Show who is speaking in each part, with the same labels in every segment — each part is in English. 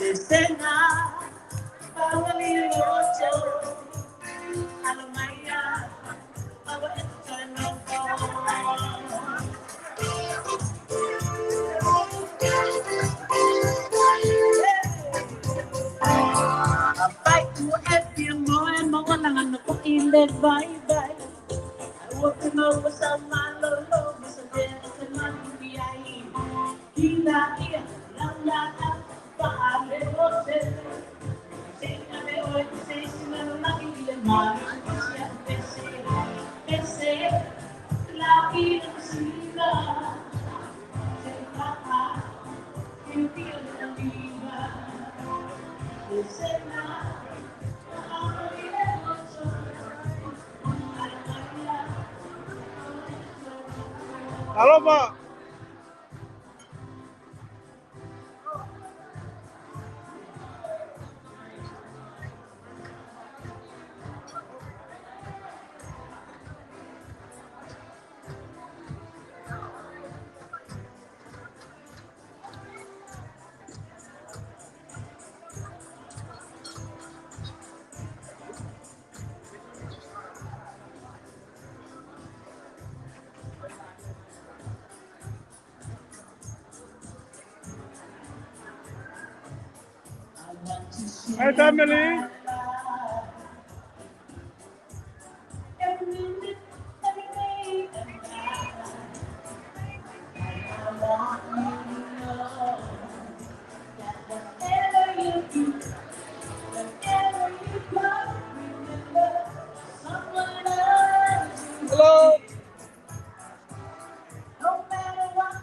Speaker 1: Etena, bye-bye. Huwag ka mawasama lolo, masabihan ka man ibiyahin. Hinahiya lang lahat, paale mo sila. Sinabi o ito sinanong ilan maraming siya kasi lagi ng sila. Sila hindi ang iba. Kasi na
Speaker 2: halo Pak. Hey family. Hello.
Speaker 1: no matter what,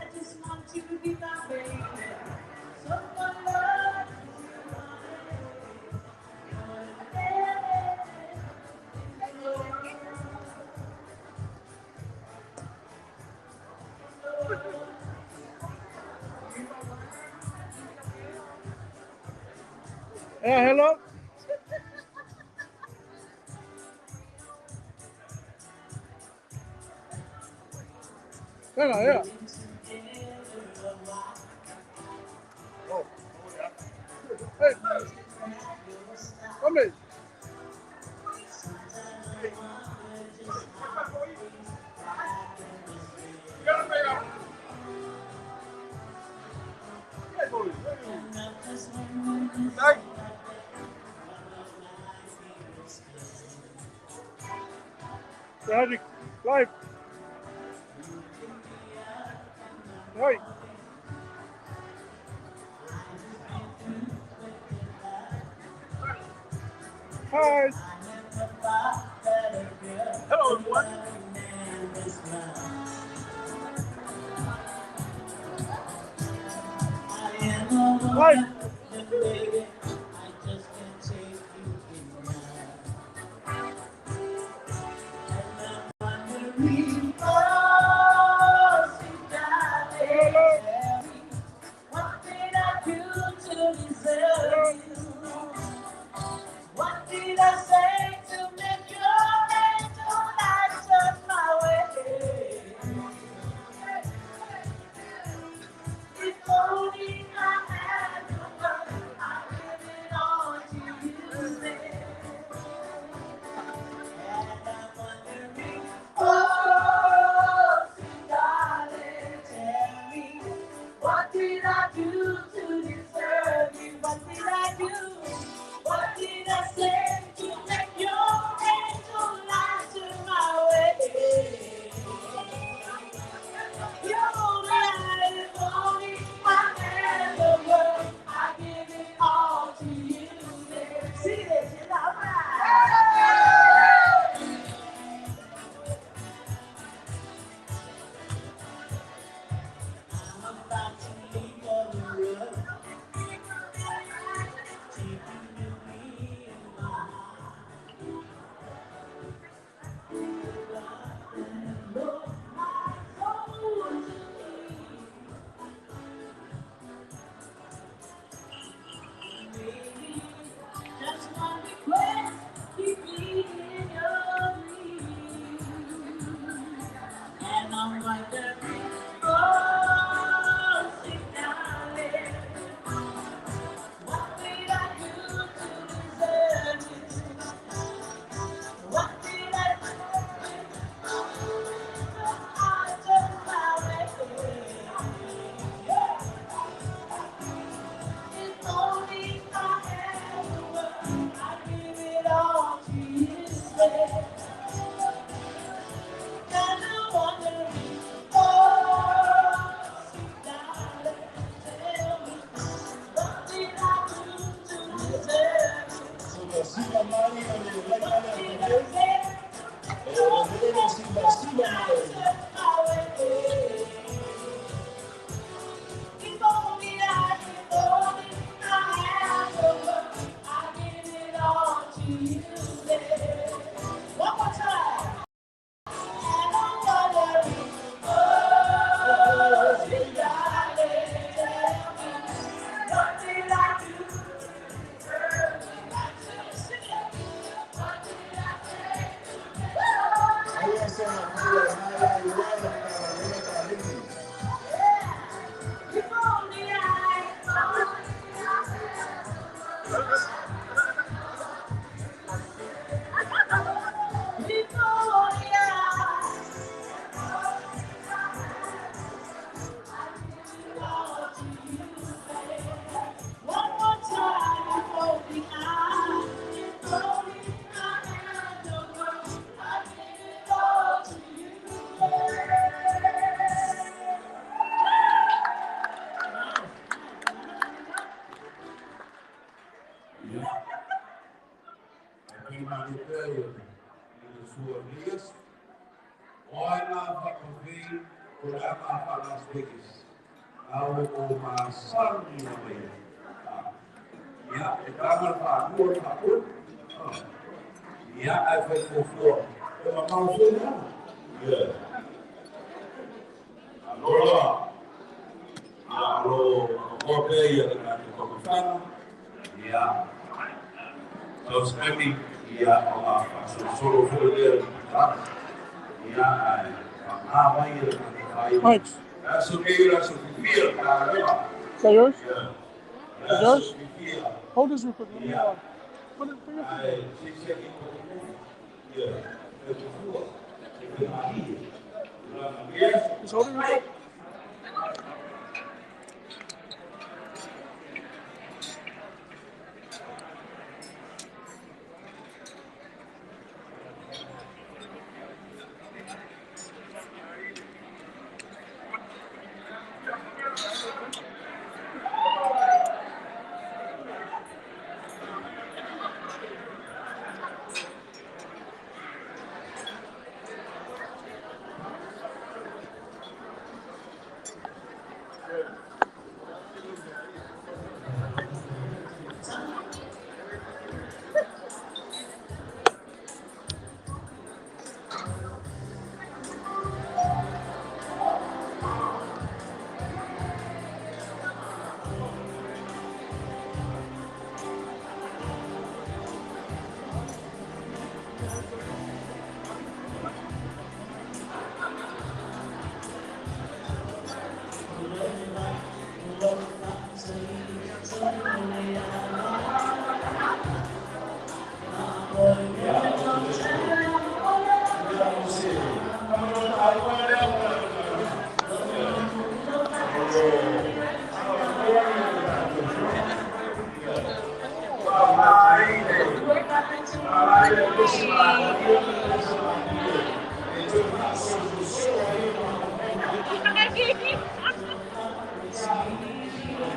Speaker 1: I just want you to be my baby. Someone loves
Speaker 2: Yeah, hello. Hello, yeah. Oh, yeah. Hey, come in. Hey. Tragic life. Hey. Hi. Hello, everyone. Hi.
Speaker 1: what did I do to deserve you? What did I say to make your angel light turn my way? If only I had One more time.
Speaker 3: Aqui em Malepeai, em suas vias, olha para ouvir, olha para falar as coisas. Há uma salve na manhã. Ja, estava para a rua, para a rua. Ja, hij foi por fora. É uma calcinha? Ja. Allora, allo Malepeai, da Tofaeono, ja. Terus kami, ya Allah, suruh dia, ya, apa yang
Speaker 2: Right.
Speaker 3: Sugira, Sofia, cara,
Speaker 2: Yours?
Speaker 3: ya,
Speaker 2: Yours?
Speaker 3: Sofia,
Speaker 2: Hold this real quick. Let me,
Speaker 3: ya,
Speaker 2: put it for your
Speaker 3: ya,
Speaker 2: Just hold it real quick.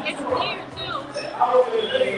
Speaker 4: It's weird too.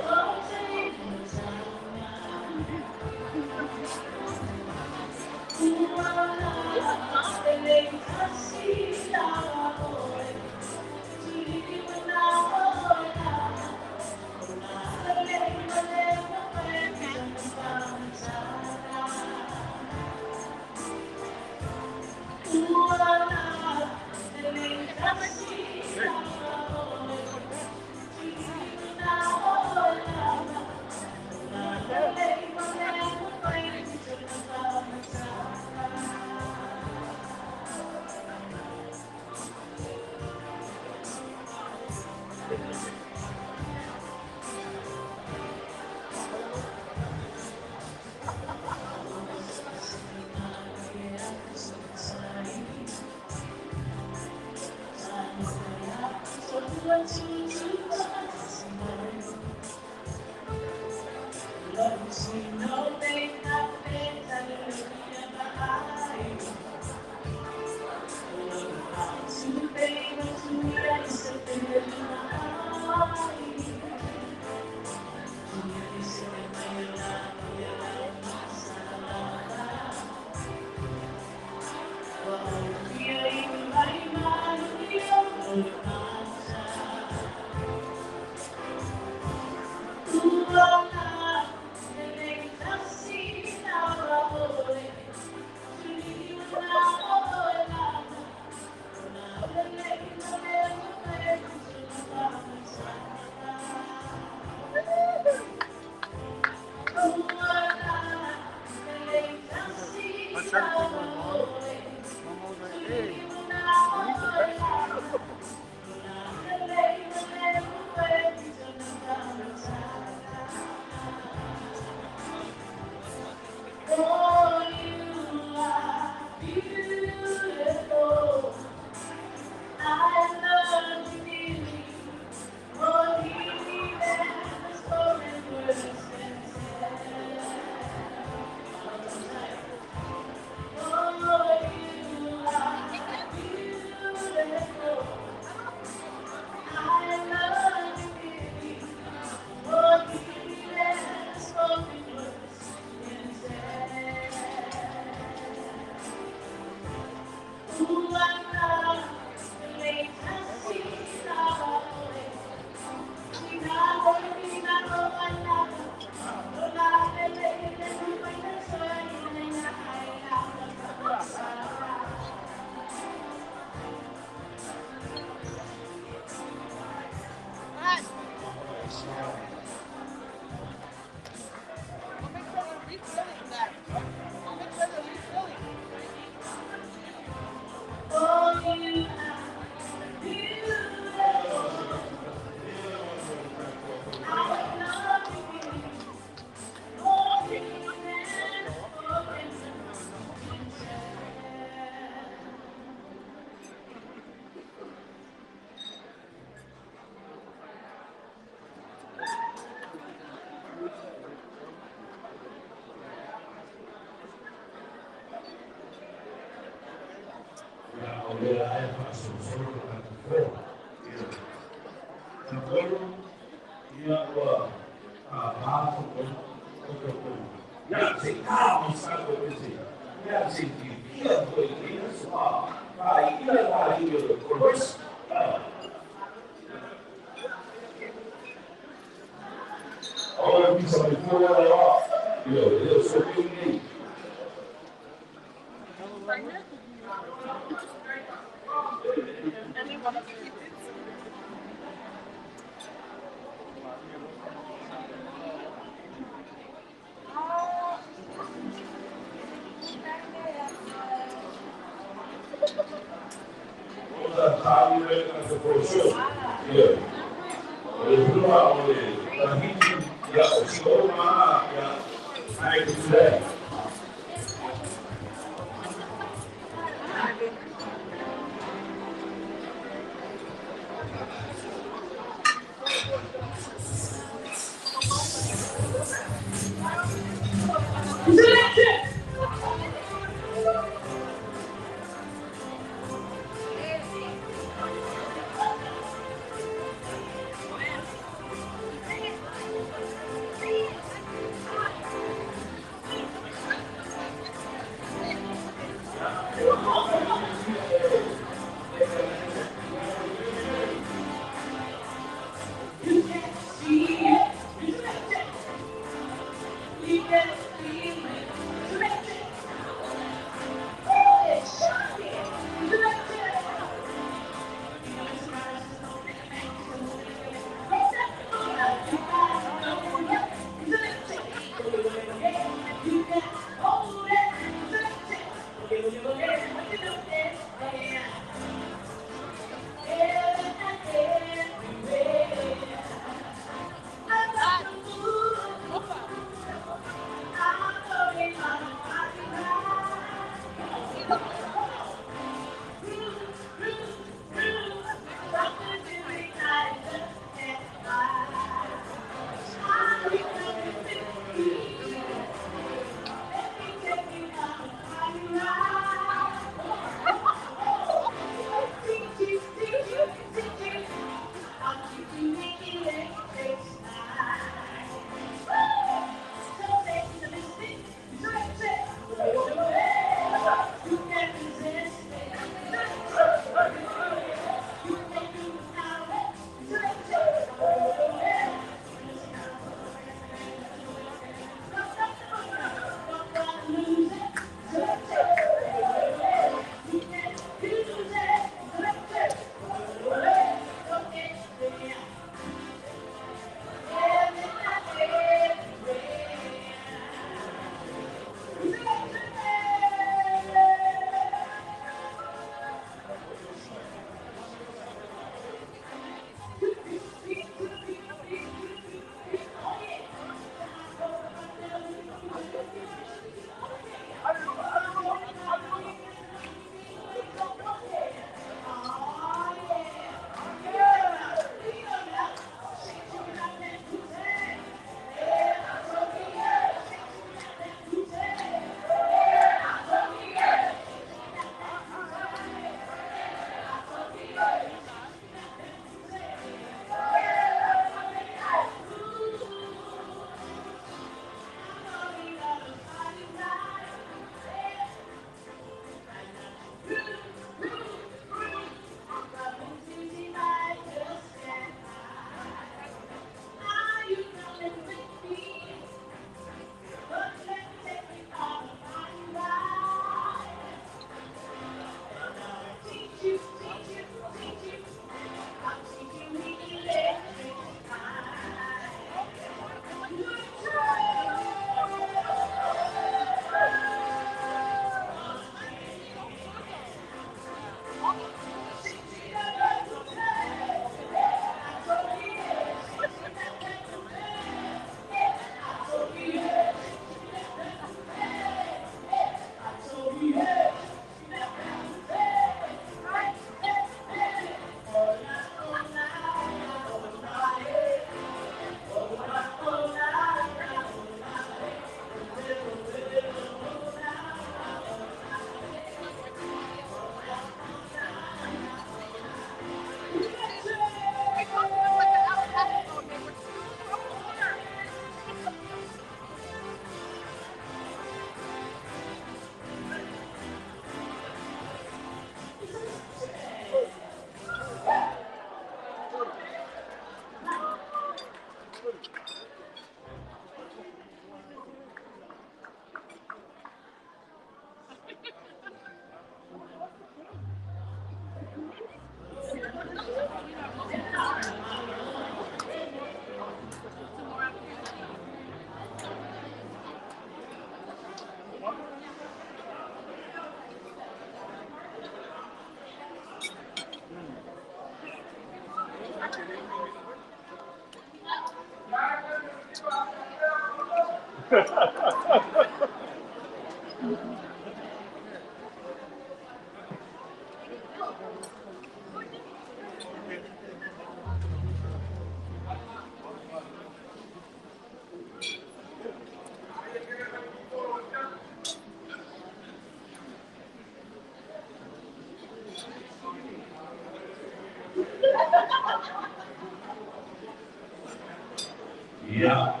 Speaker 3: Ya.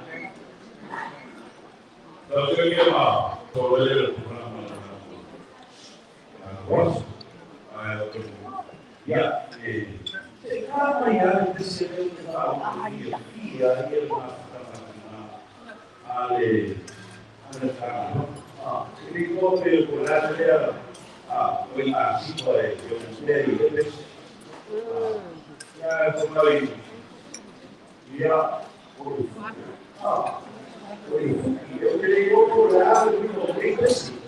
Speaker 3: Terima kasih. Posso? Ja, kama ya descendente da Maria, aí ale ele come por lá de foi assim para eu não sei eles já como aí já eu queria por lá do momento assim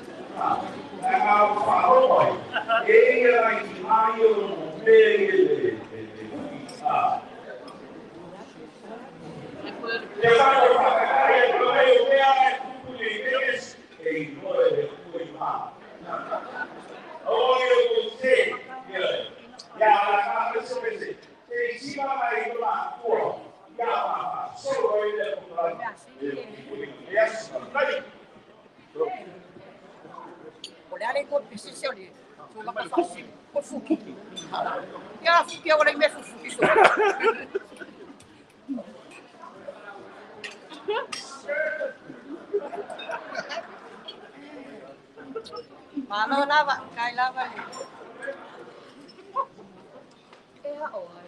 Speaker 3: falou ele era em maio no meio
Speaker 1: Olhar em competição ali. Sulla pa fassi. Con fuki. Ja, fuki ora in me fuki so. Mano lava, kai lava. Ja, oi.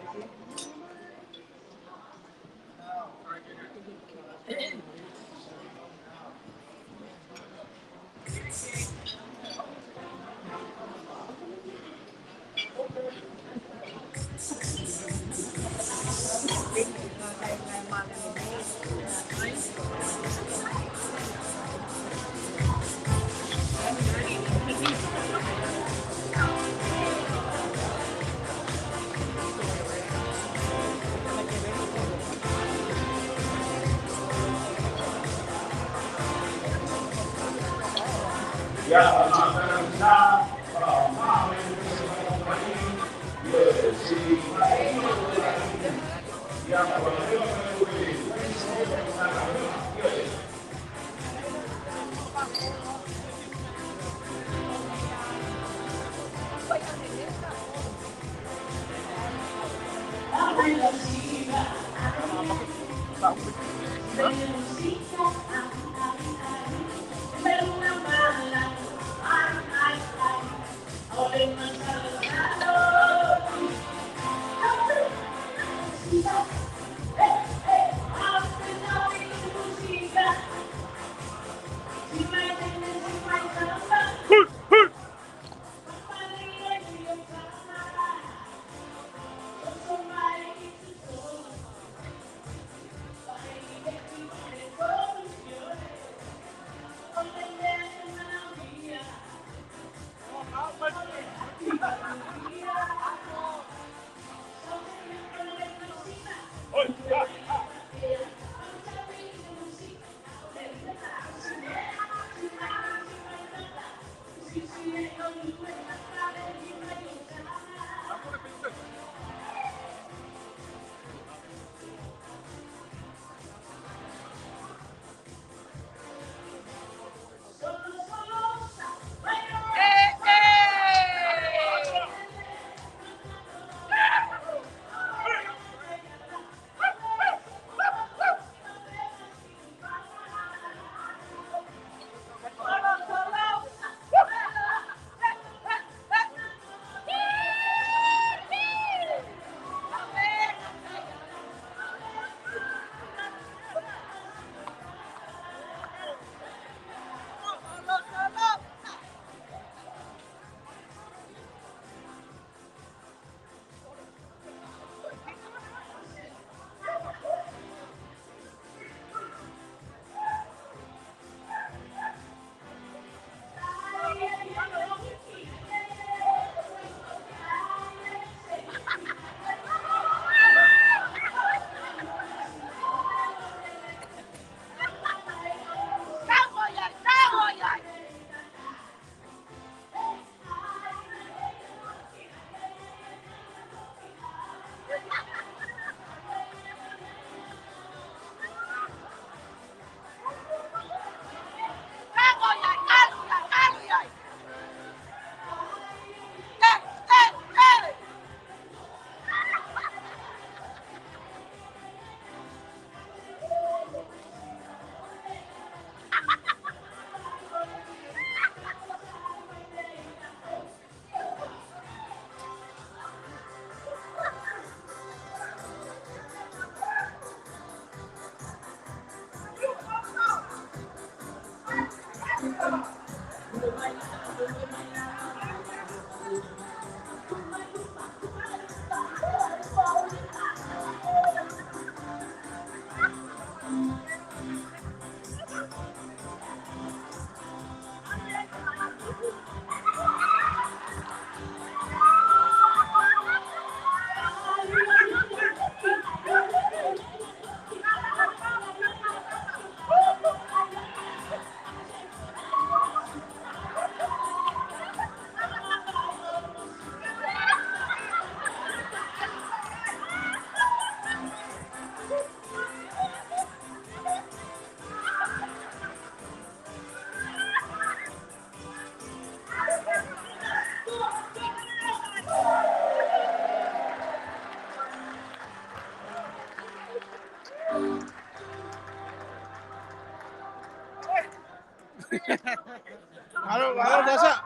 Speaker 2: Halo dasa.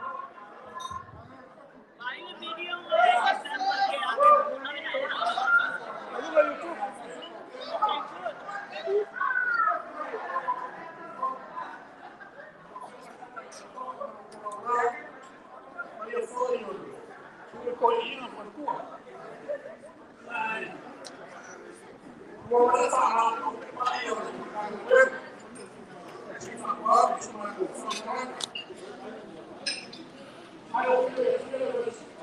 Speaker 2: Halo ba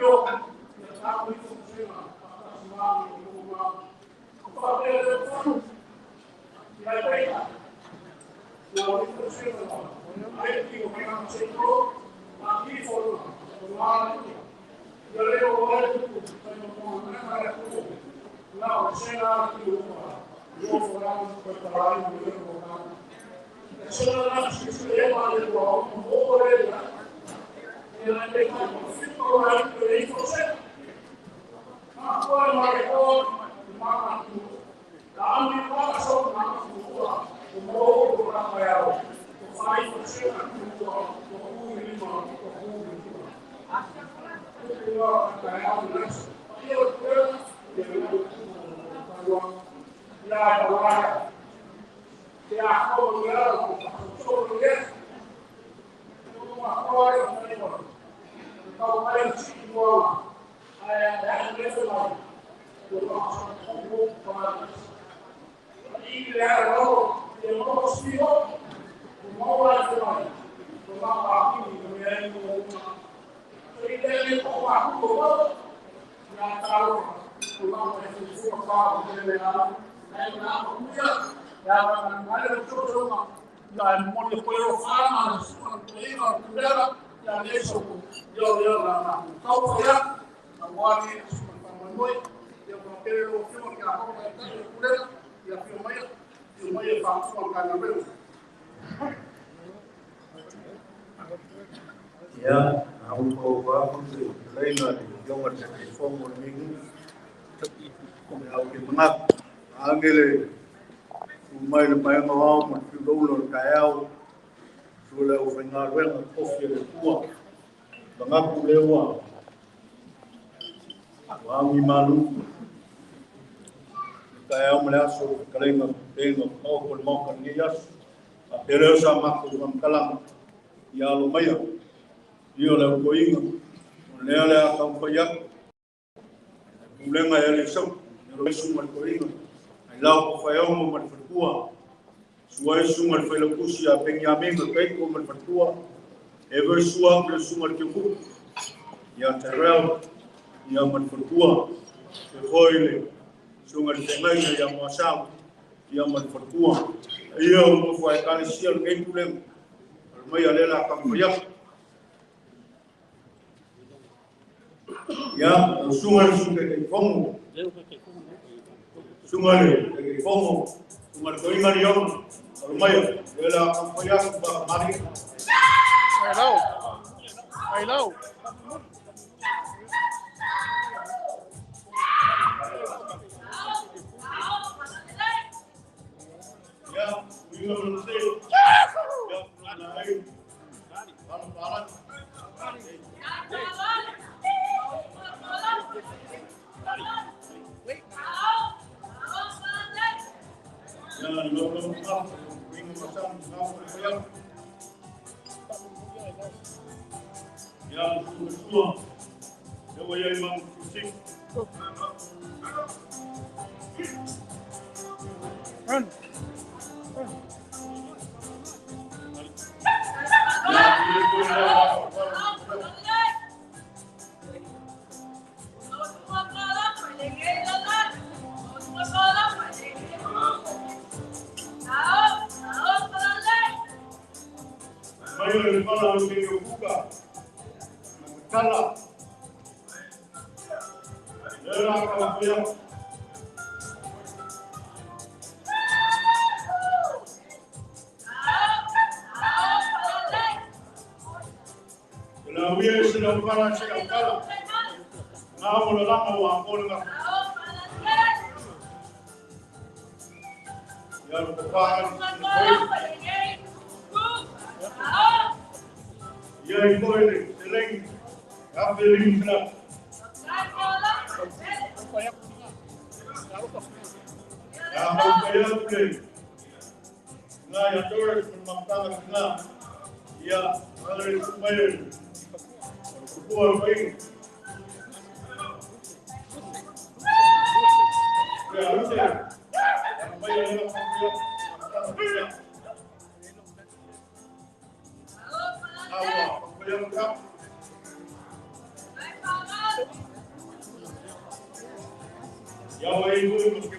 Speaker 2: YouTube?
Speaker 5: Ya, aku kau aku tu lain lagi. Jangan jadi form minggu. Aku kemenang. Angele, umai lepai ngawau macam dulu kayau. Sudah ufengar wen kofi le tua. Bangaku lewa. Wangi malu. kaya melaso kalenga tengo o con mo kan nias pero sama ko kalam ya lo maya yo la ko inga le ala ka ko ya ulenga ya le so yo su mal ko inga Ailao Tofaeono man fatua suai sungal fa lo kusia Benjamin ko ko man fatua ever suang le sungal ke ku ya terrell ya man fatua ke hoile sungal tengai yang masam yang man fatua iyo mo fa kan sial ngai tulen mai alela ka ko ya sungal ke fomo sungal ke fomo sungal ko inga yo mai alela ka ko ba mari
Speaker 2: Ailao. Ailao.
Speaker 5: ya inga lo se ya nai balat ya lo inga masam ya ya semua ya waya imam kusik
Speaker 2: Run.
Speaker 5: Mayo le fala lo que yo busca kala era ka ya la wiye se lo para se kala na mo la mo wa ko la ya lo pa ya ikoile seleng apeling na ya mo kaya play na ya Doris from Matāgaluega ya madre sumayo kuwa bai ya ute bai ya Matāgaluega awa kaya ka ya wai ko ke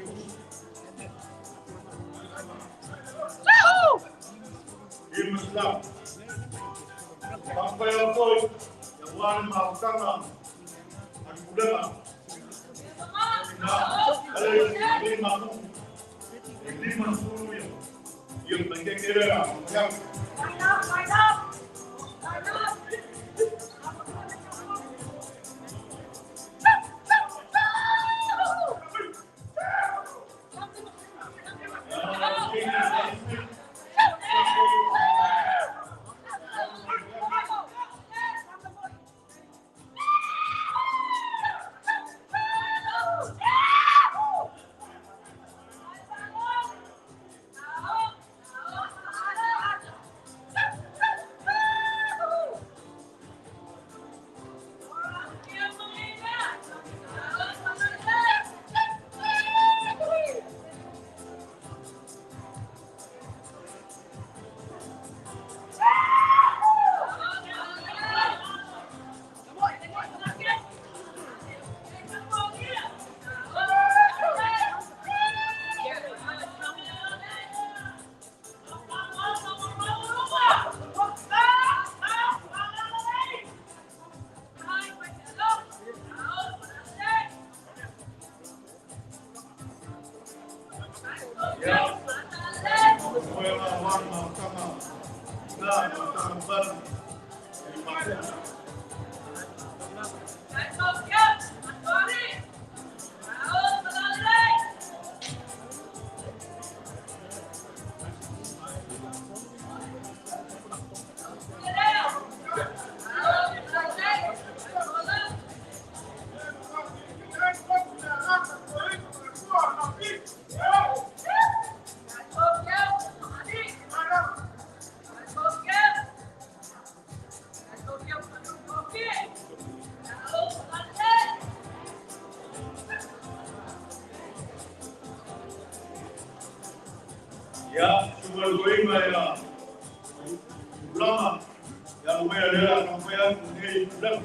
Speaker 5: Islam. Sampai apa yang wan maafkan dan mudah. Nah, kalau ini mahu, ini masuk yang penting dia yang Ya, cuma goima ya. Ulama yang mengalir sampai ini sudah.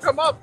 Speaker 2: Come up.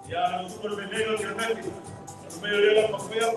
Speaker 2: Ya, super veneno de repente. No medio de la papaya.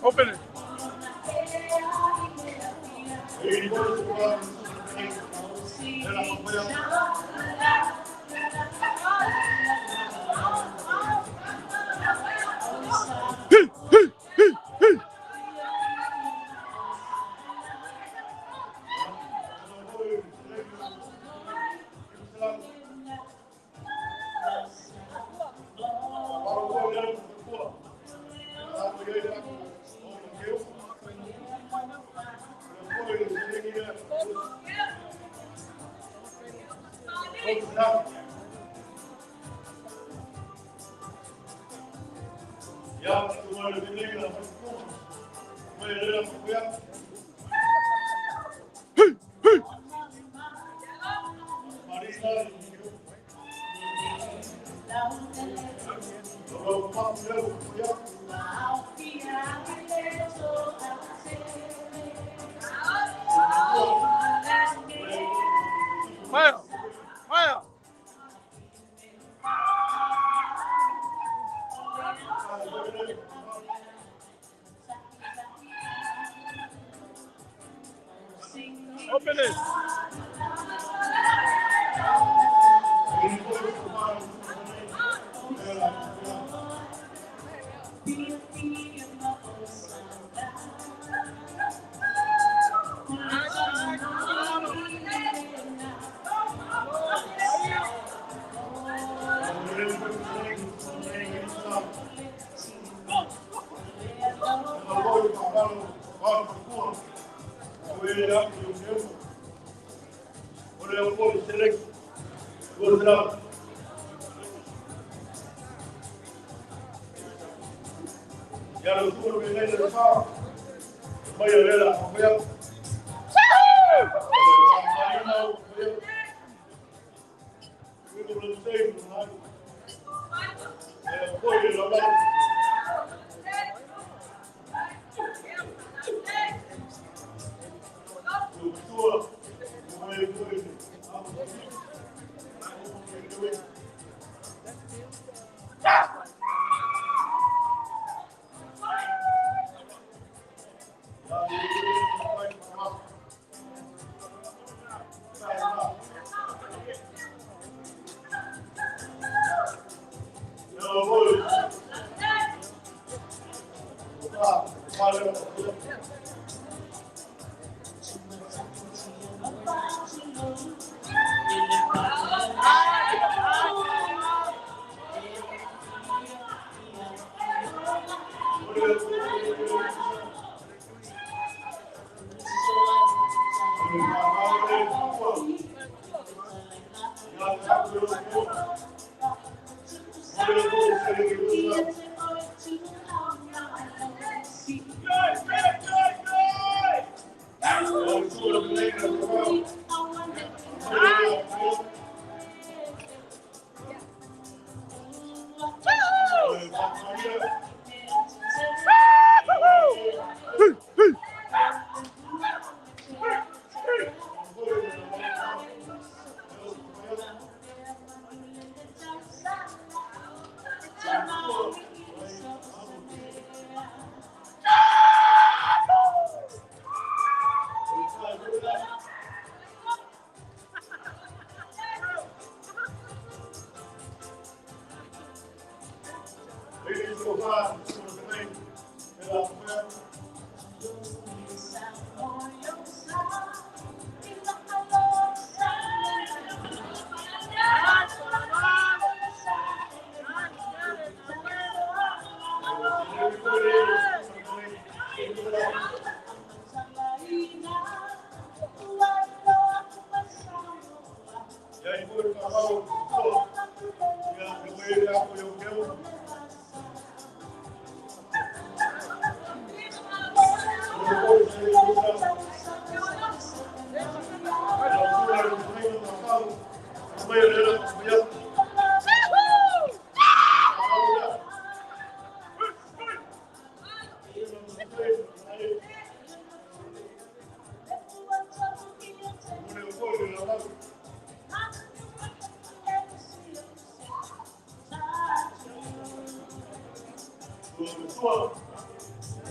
Speaker 5: Open it. Fire! Fire! Open it!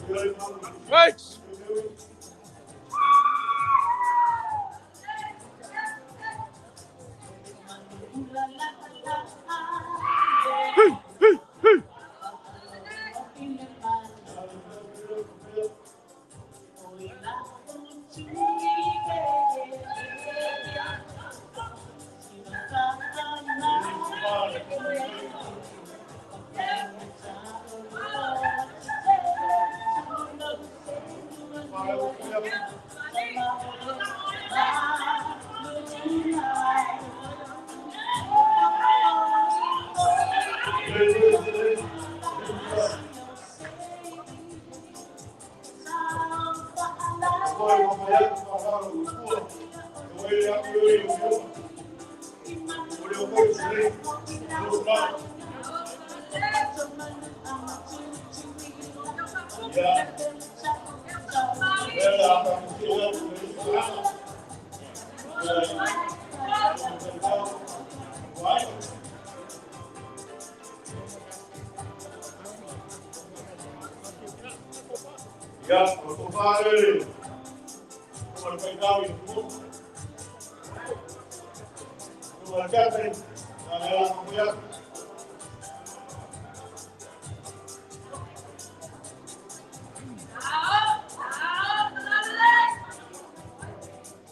Speaker 2: Right.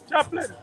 Speaker 2: Chaplain.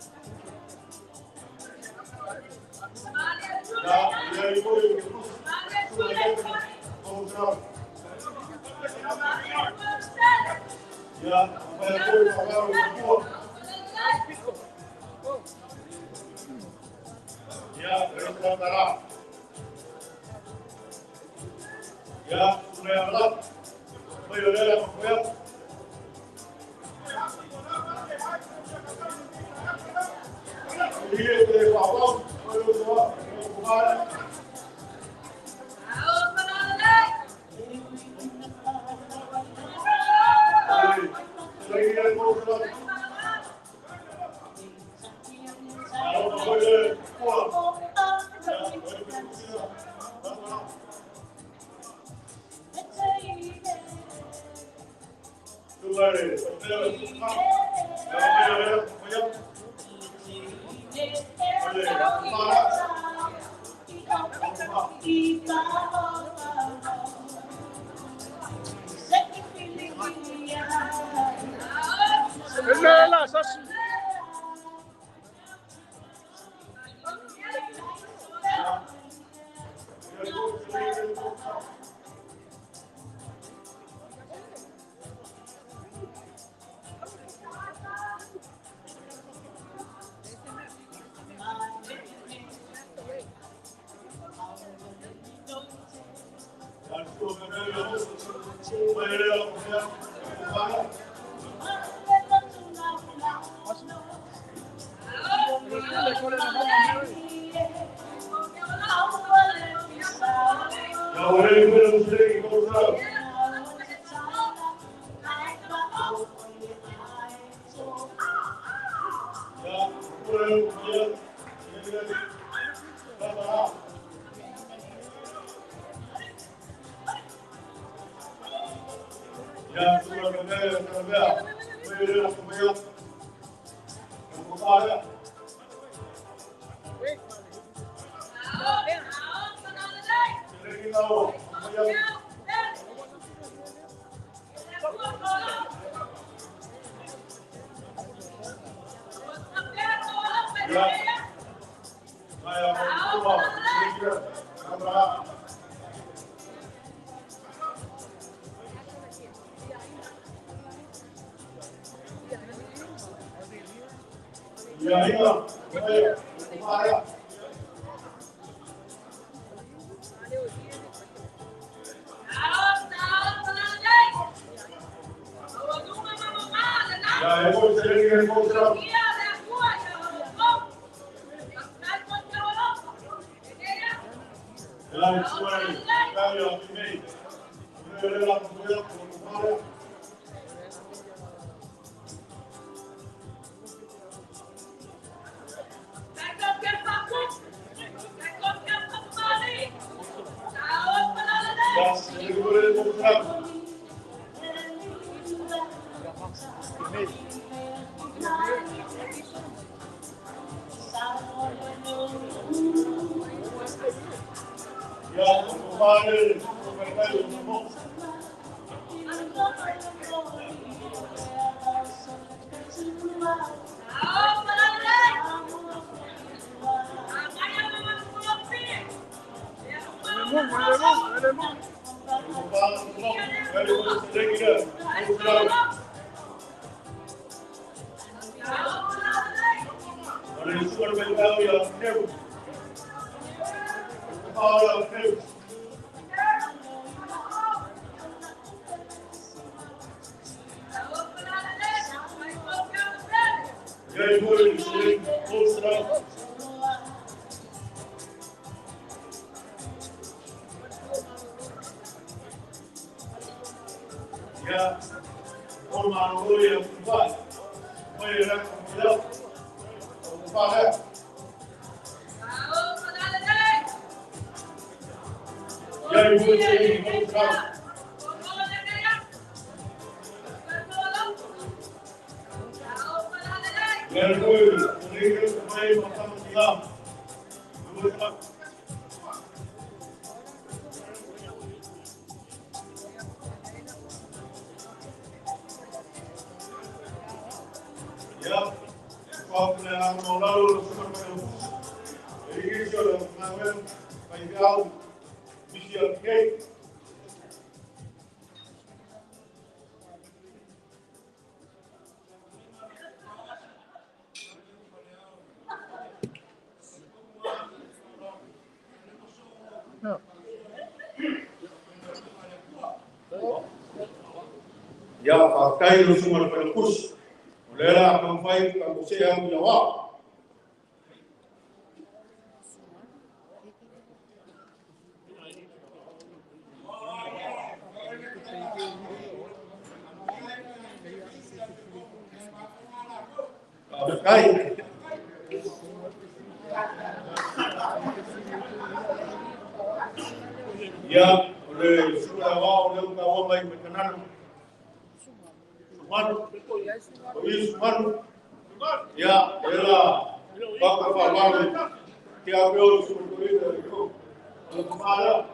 Speaker 2: Ya, compadre, compadre, ya, forma gloria ocupar, puede dar cuidado, ocupar, ya hay mucho que mostrar, ya el pueblo, el iglesia que puede mostrar cuidado, ya, cuando le han hablado los supermercados, el iglesia de Manuel Ailao, Michel Gay, ya pakai lu semua perkus, mulailah sampai kamu saya menjawab. Pakai. Ya, oleh sudah awal oleh kawan baik berkenan. Suman, ya, ela, bapa falar que abriu sobre corrida, eu fala.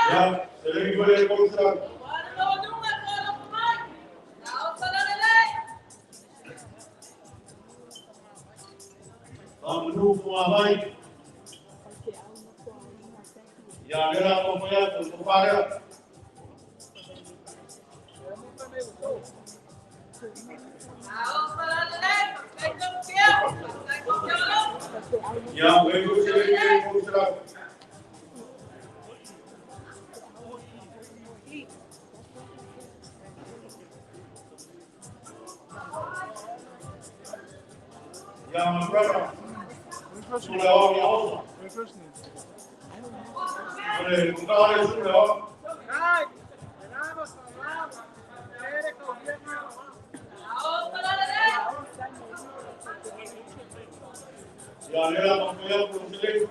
Speaker 2: Ya, sering boleh konser. Menunggu apa? Ya, ela acompanha o para. Ya, eu sering konser. Ya, mas sudah awal. Oleh kawan sudah. Ya, ela acompanha o conselho.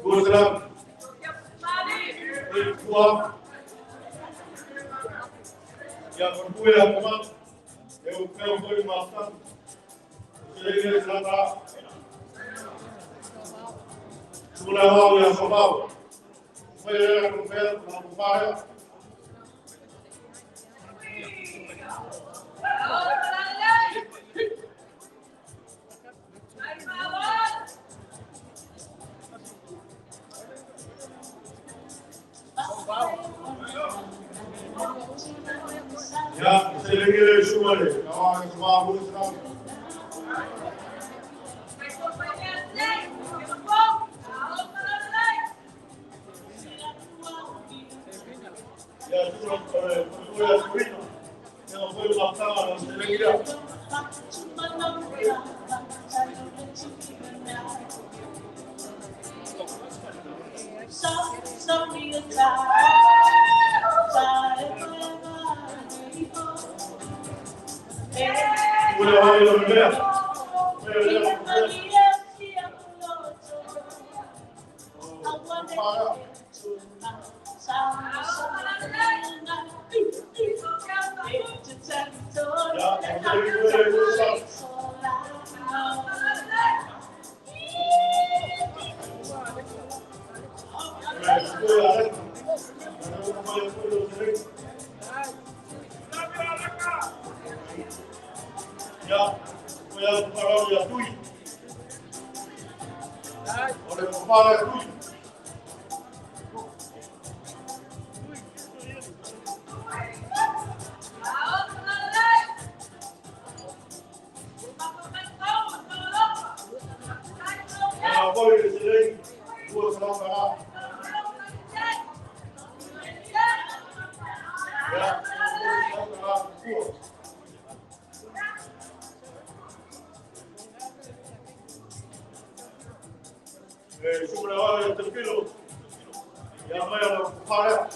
Speaker 2: Gostam. Ya, berkuya teman. Eu quero ver bastante. Você está sudah mau yang sebab. Saya berkuya dengan ya, saya kira semua ni. Kawan semua boleh senang. Ya, semua boleh semua. Yang boleh makan, saya kira. Udah awal yang berbeda. Ya, voy a parar ya tuyo. Oleh kepala tuyo. Ya, boleh di sini. Dua salam para. Ya, dua salam para. Sobre la hora del tranquilo, ya me lo para.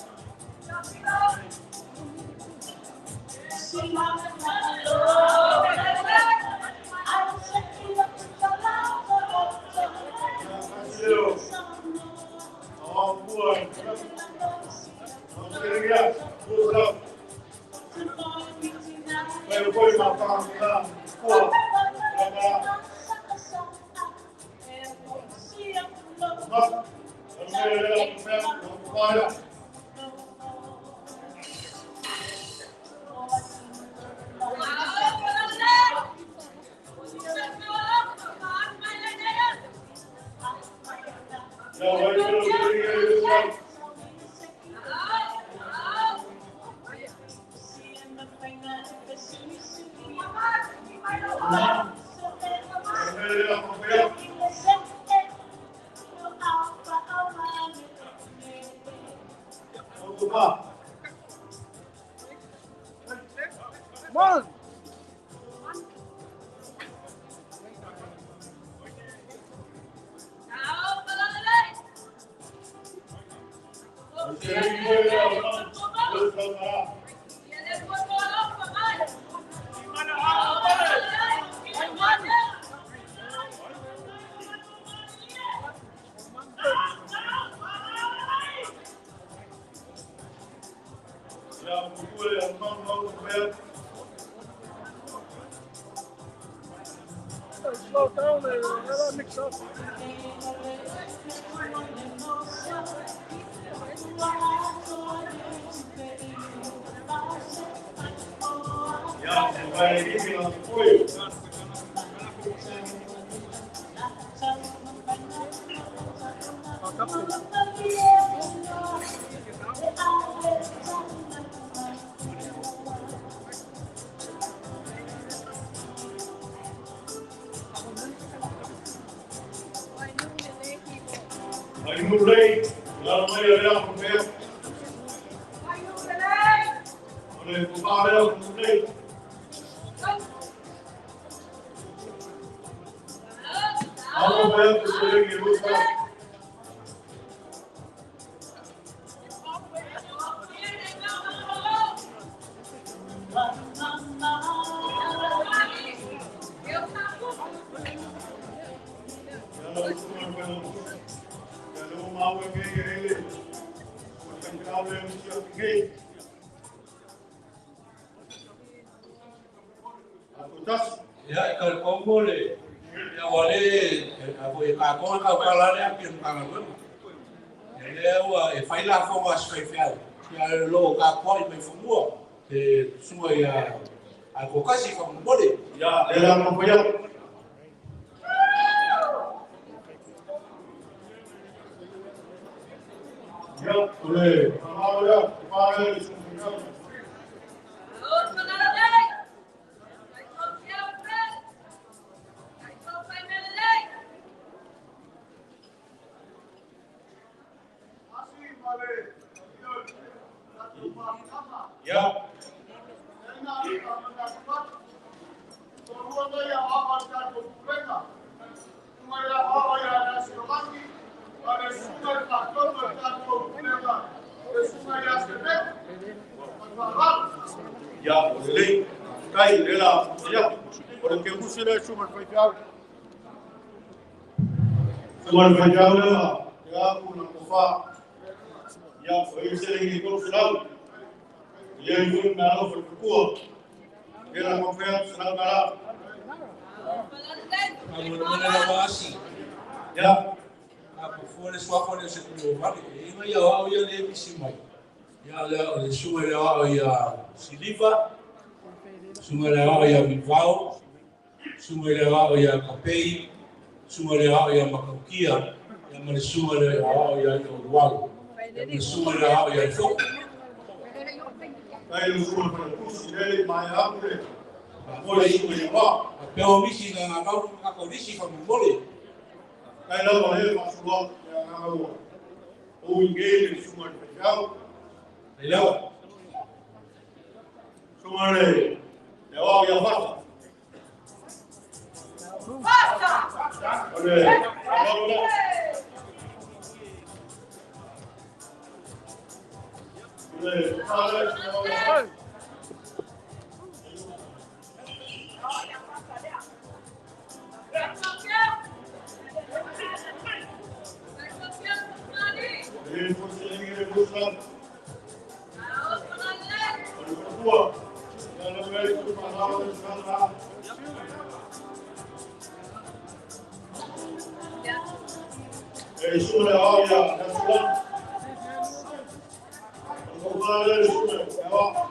Speaker 6: Slow down there, let that mix up.
Speaker 2: Ya, se va a ir con los pollos. Hay un rey, la mayoría de la mujer. Oleh kepala un rey. Apa yang sering dirusak?
Speaker 3: Ya, kalau Kongo le, ya wale, aku ikakon kau kalah le apian kalah tu. Ele wa e fai la fonga skyfial. Ya lo kakoi me fumua. Semua ya aku kasih kamu boleh.
Speaker 2: Ya, dalam membayar. Ya, boleh. Kalau ya, kepala di sini. Ya. Ya, boleh.
Speaker 5: Kai, ela, ya, por el que puse el sumar fechado. Sumar fechado, ya, una cofa, ya, fue ser en el consulado. Y él fue un ganado por el cubo. Era confianza, será ganado. Ya.
Speaker 3: Por swap on ese club, y no ya va hoy de Bisimo. Ya le sube la olla Siliva, sube la olla Bilbao, sube la olla Capei, sube la olla Macauquia, ya me sube la olla Uruguay, ya sube la olla el Foco.
Speaker 5: Aí eu fui para o curso dele, mas abre. Agora isso me leva.
Speaker 3: Pero misi na mão a condição para mole.
Speaker 5: Aí lá vai ele mas logo na rua. O inglês sumar fechado.
Speaker 3: Ailao.
Speaker 5: Sumar ele. Eu vou já faço. Faça. Olha. Agora. Olha. Ele consegue buscar. Boa. Já não vai se falar de nada. Isso é olha, vamos falar isso, ó.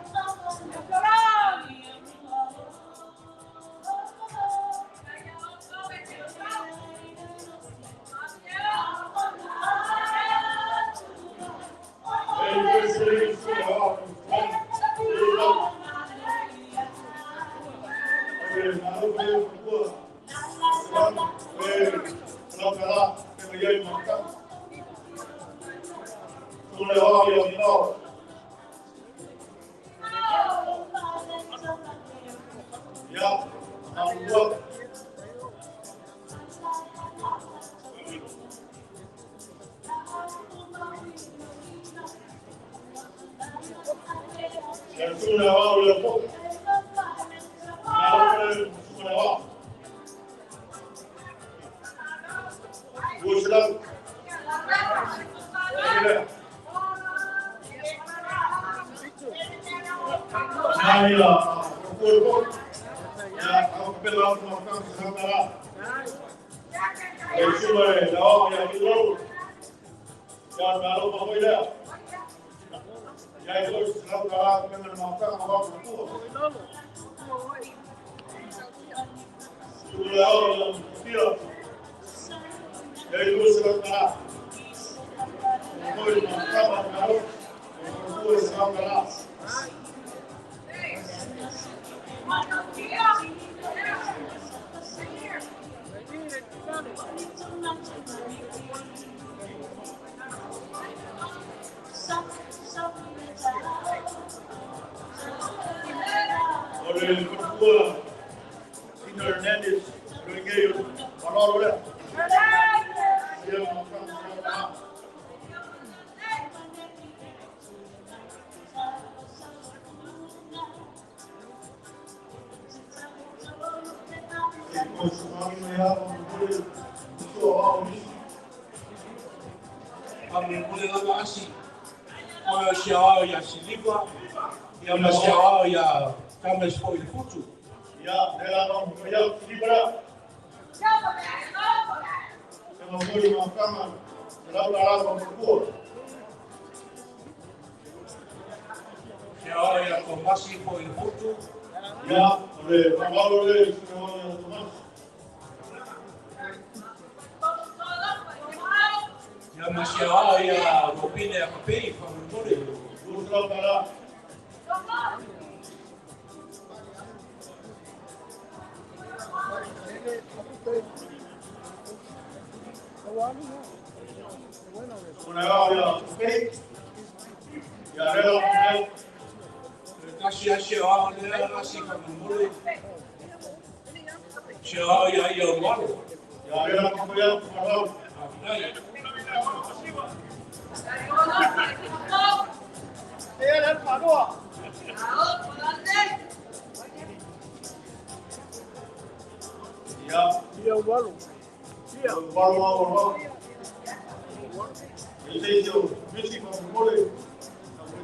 Speaker 2: Ya.
Speaker 6: Dia walu. Dia.
Speaker 2: Baru. Ini itu mesti boleh.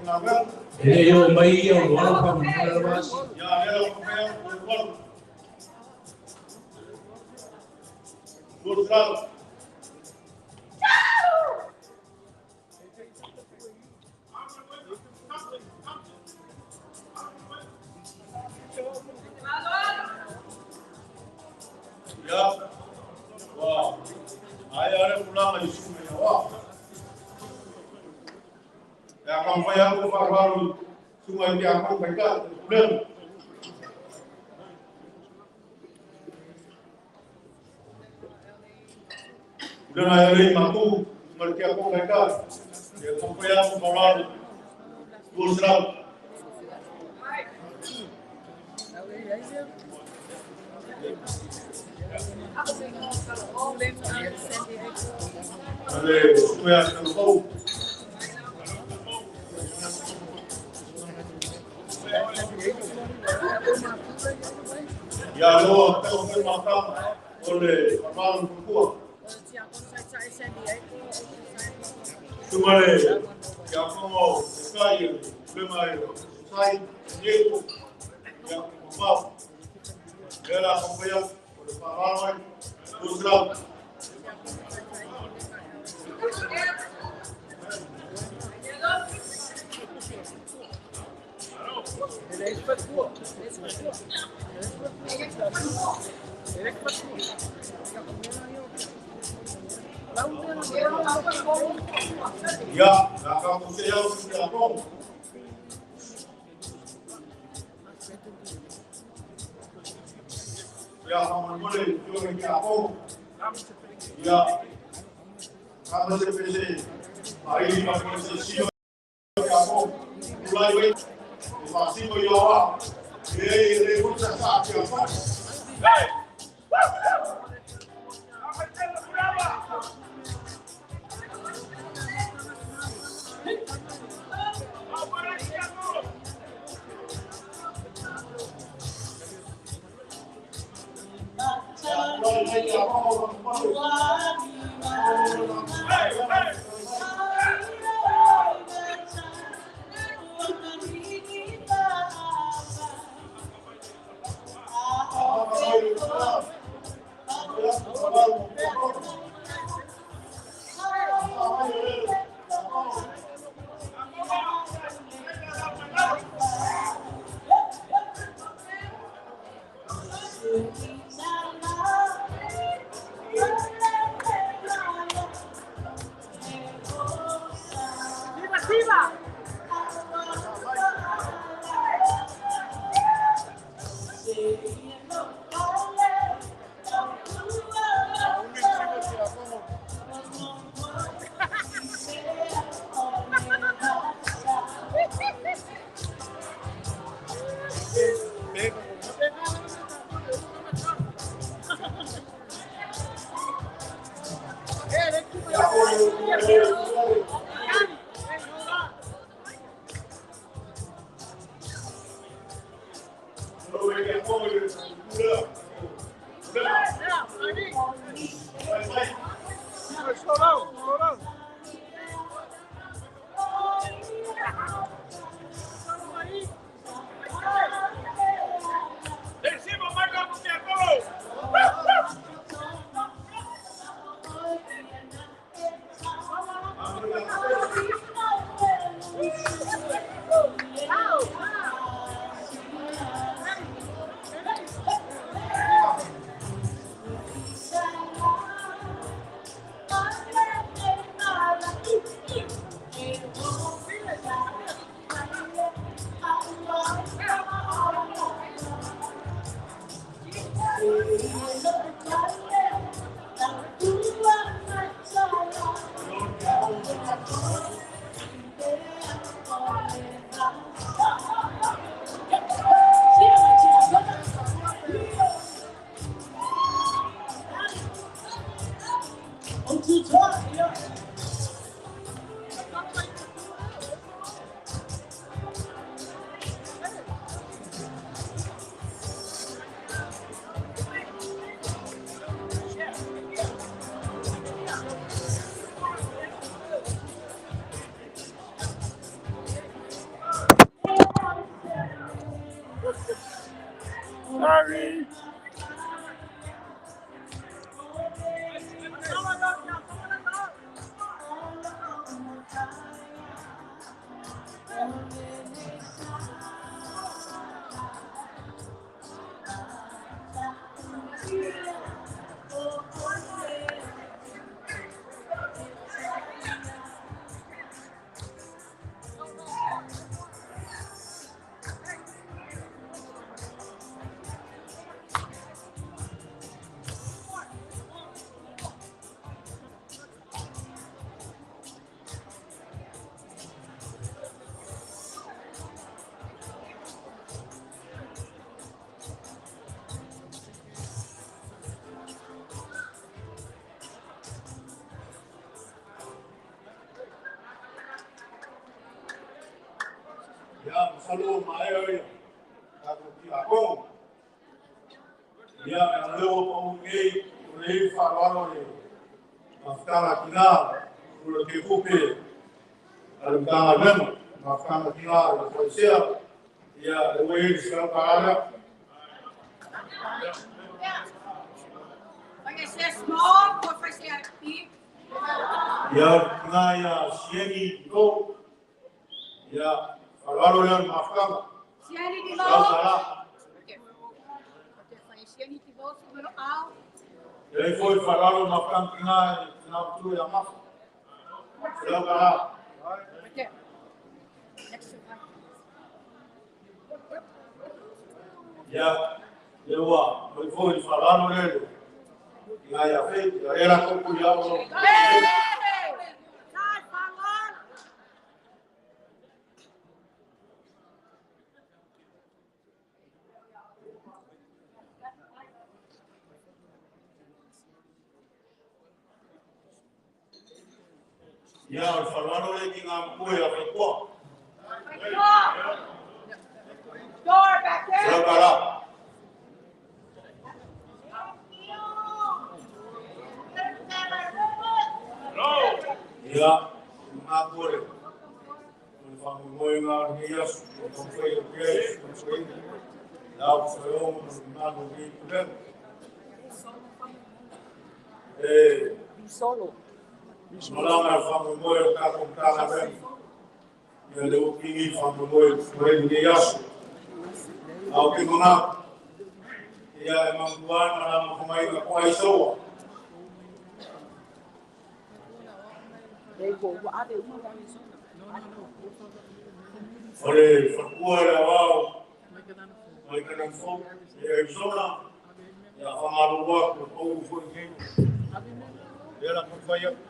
Speaker 2: Nampaknya.
Speaker 3: Ele eu mai eu wala pa mo mas.
Speaker 2: Ya, ada pemain baru. Doris. Ya, wah, ayah ada pulang lagi semua, wah. Ya, kampanye aku baru semua yang aku pegang, belum. Udah ayah ini aku, mereka aku pegang. Ya, kampanye aku baru Doris. Oleh supaya tahu. Ya lo tahu makan oleh orang tua. Cuma ya como sekali lemai sai itu yang mau era apoiar por favor Doris. Ya, akan saya sudah tahu. Ya, kamu boleh jual ke aku. Ya, kamu seperti hari ini sih aku mulai masih berjawab. Ele punya siapa? Hey!
Speaker 6: Sorry.
Speaker 2: Ya, saludos mayor. Ako. Ya, leo pa ungi, ungi farwalo ni. Afkara kina, ulo kifupi. Alimtanga lema, afkara kina, ulo ya, uwe sekarang kaya.
Speaker 4: Vai ser small ou vai ser big?
Speaker 2: Ya, kina ya, sieni go. Ya, farwalo yang afkara.
Speaker 4: Siani di
Speaker 2: Sekarang
Speaker 4: bawah.
Speaker 2: kaya.
Speaker 4: Siani di bawah número alto.
Speaker 2: Ele foi falar uma cantina na altura da massa. Sekarang kaya.
Speaker 4: Oke. Next one.
Speaker 2: Ya, lewa, ele foi falar no ele. Na ya frente, era como já o.
Speaker 4: Sai falando.
Speaker 2: Ya, o falar no ele que na apoia foi pô.
Speaker 4: Door back there.
Speaker 2: Sekarang kaya. Ya, mengatur. Menfangu moinga nias, menfangu kes, menfangu. Lau sayong menfangu ni kulen. Malangar fangu moinga kakong kalaben. Ya leu kingi fangu moinga kulen nias. Au kimona. Ya emang tuan malam kumain aku aiso. Oleh fakua lawau, mereka nampak ya Arizona, ya Ailao bertemu dengan dia lah Tofaeono.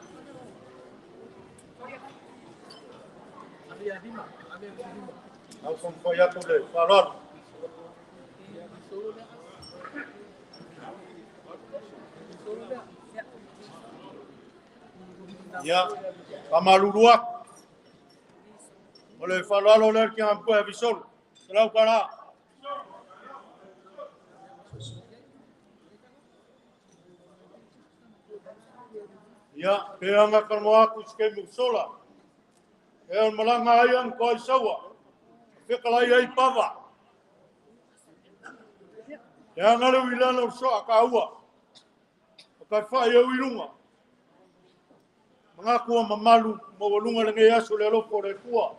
Speaker 2: Aku Tofaeono tu deh, Falon. Ya, Kamaluluak. Oleh Falon oleh que ampu avisol. Selau kala. Ya, kaya nga kalmo ako sa kayo sola. Kaya malanga ayang ko ay sawa. Fikalay ay pava. Kaya nga lawilan o so akawa. Akafayaw ilunga. Mga kuwa mamalu, mawalunga lang iya sulelo por el kuwa.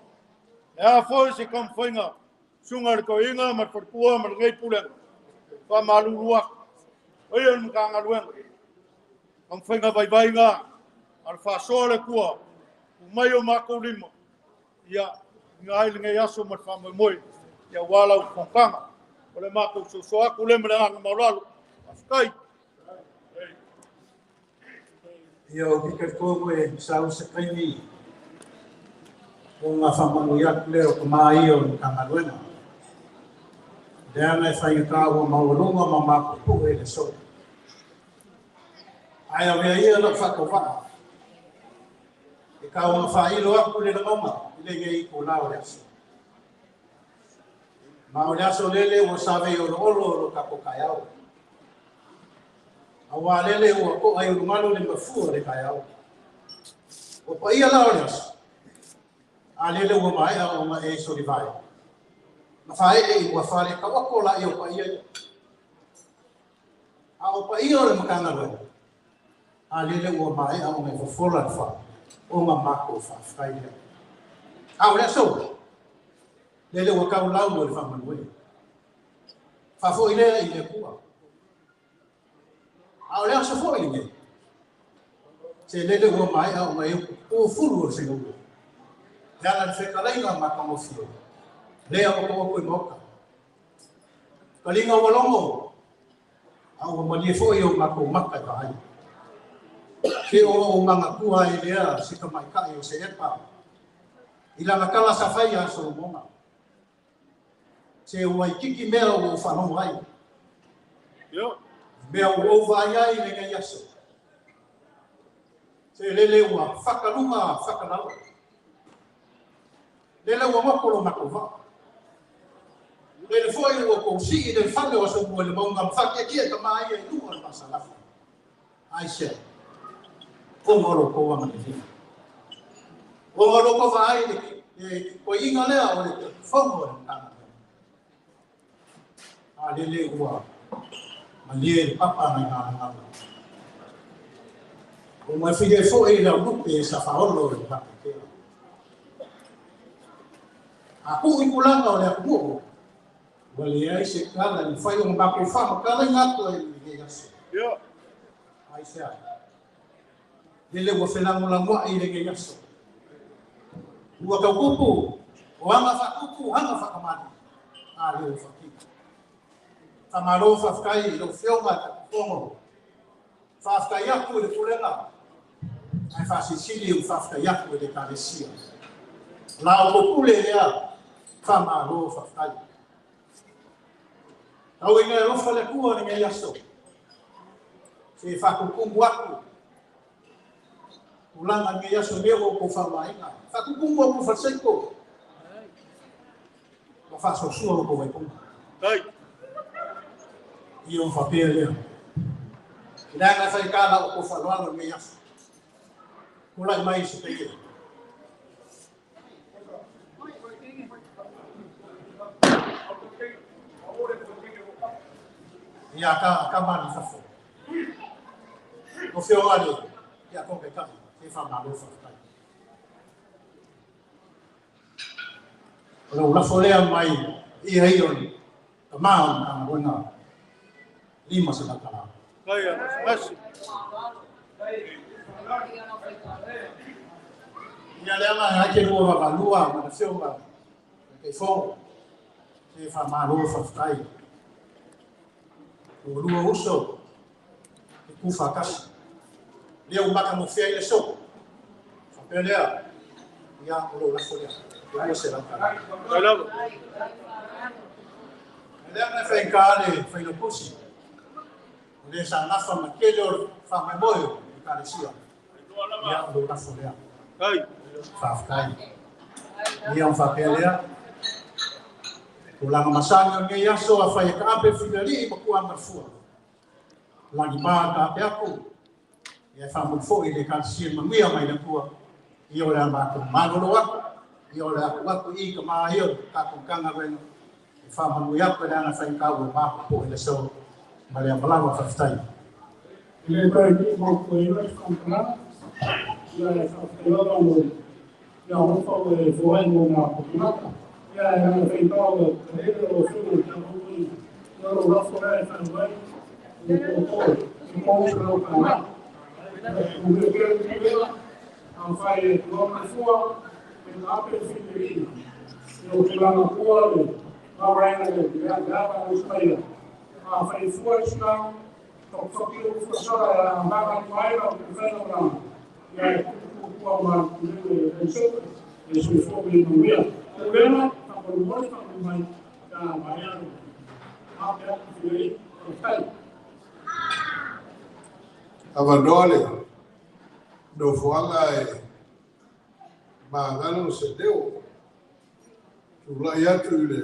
Speaker 2: Ya foi se kamfainga. Sungar ko inga matperkuwa malangay pulang. Pamalu luak. Ayan mkangaluang. Kamfainga bay-bay nga. Alfasole kuwa. Umayo mako lima. Ya ngai lang iya so matfamoy. Ya walau kongkanga. Oleh mako susoa kulem lang maulalu. Afkai.
Speaker 7: Yo kita ko e sau sekali kung afamanuyak leo kumayon Kamaluena. Dana fa yutawo maulunga mamakupu e so. Aya me ia na fakova. Ikaw ang failo ako le mama, ilege ko na oras. Maulaso lele o sabe yo olo kapokayao. Awalele o ko ay lumalo le mafu le kayao. O pa ia laolas. Alele o mai o ma e so divai. Na fai e o fare ka ko la yo pa ia. Au pa ia le makanga lo. A lele ua mai au me fofola fa. O nga mako fa fai. Au le so. Lele ua kau lau le fa manwe. Fa fo ile kua. Au le so fo ile. Se lele ua mai au mai o fulu se no. Dala le fekalai nga makamo fio. Le au ko moka. Kalinga walongo. Au mali fo yo mako maka ka ai. Ke o manga kua i lea se ka mai ka i se epa. Ila na kala sa fai a so mona. Se o ai kiki mea o whanongo ai.
Speaker 2: Yo.
Speaker 7: Mea o vai ai le ngai aso. Se lele ua whakalunga whakanau. Lele ua mokolo mako va. Lele foi ua kousi i le whale o so mua le maunga mwhake kia ka mai e nua le masalafa. Ai se. O moro ko wanga le hina. O moro ko vai ko inga lea o le whango le tana. A lele ua malie le papa na ngā ngā. O mai whige fo e la lupe sa whaolo le papa kia. A ku i kulanga o le akuo. Wale ai se kala ni whai o mako whama kala ngato e ni aso.
Speaker 2: Yo.
Speaker 7: Ai se ai. Lele ua whenango la mua i le aso. Ua kau kupu, o hanga whakupu, hanga whakamani. A leo whakika. Tamaro whafkai, lo whionga ta kupongo. Whafkai aku le kurenga. Ai whasisili u whafkai aku le karesia. Lao kopule lea, tamaro whafkai. Tau inga e rofa le kua ni ngai aso. Se whakupungu aku. Ulanga ngai aso leo ko whamainga. Whakupungu aku whaseiko. Wa whasosua ko waipunga.
Speaker 2: Ai.
Speaker 7: Ion whapea lea. Ilanga whai kāna o ko whaloalo ngai aso. Kulai mai se peke. Ia ka mani whafo. O whio ale, ia kope kai, te whamalo whafkai. O lau lafo lea mai, i heioni, ka maa na wena, lima se nakala.
Speaker 2: Ai, asi.
Speaker 7: Ia lea mai, hake lua wakalua, mana whio ma, kei whongo, te whamalo whafkai. O lua uso, e kufa kasi. Lea umaka mo fia i le so. Whapea lea, ia o lo lafo lea. Ia se rakana.
Speaker 2: Ailao.
Speaker 7: Lea mai whai kāle, whai no pusi. O lea sa nafa ma kele o whamai moyo, i kāle sia. Ia o lo lafo lea.
Speaker 2: Ai.
Speaker 7: Whafkai. Ia o whapea lea. O langa masanga ngai aso a whai ka ape whigari i makua marfua. Lagi maa ka ape aku. Ia whamufo i le kāsia manguia mai na kua. I o lea mātu manolo aku. I o lea aku i ka maa hio. Ka kukanga wena. I whamanui aku e leana whai ka ua māku po i le so. Ma lea malawa whaftai.
Speaker 6: Le pai ki mo ko i rai whampana. Ia e whawhaiora mo. Ia hofau e voai mo ngā pukunaka. Ia e hana whaitau e kahere o whiu kia hukui. Ia ro rafo rea e whanwai. Ia kōkoi. Ia kōkoi o kāna. Ia kēra ki wera. Ang whai e loma fua. E ngā ape whiwiri. Ia o te langa kua le. Mawaina le. Ia gāma o spaia. Ang whai fua i sinau. Tok whaki o whasara e a manga maera o te whaina o rana. Ia e kuku kua ma kulewe e soka. E sui whoki i nuia. O rena. Mai ka maiano ape aku whiwiri o tai.
Speaker 3: Avandole, no fuanga e maangano se teo. Tulai atu i le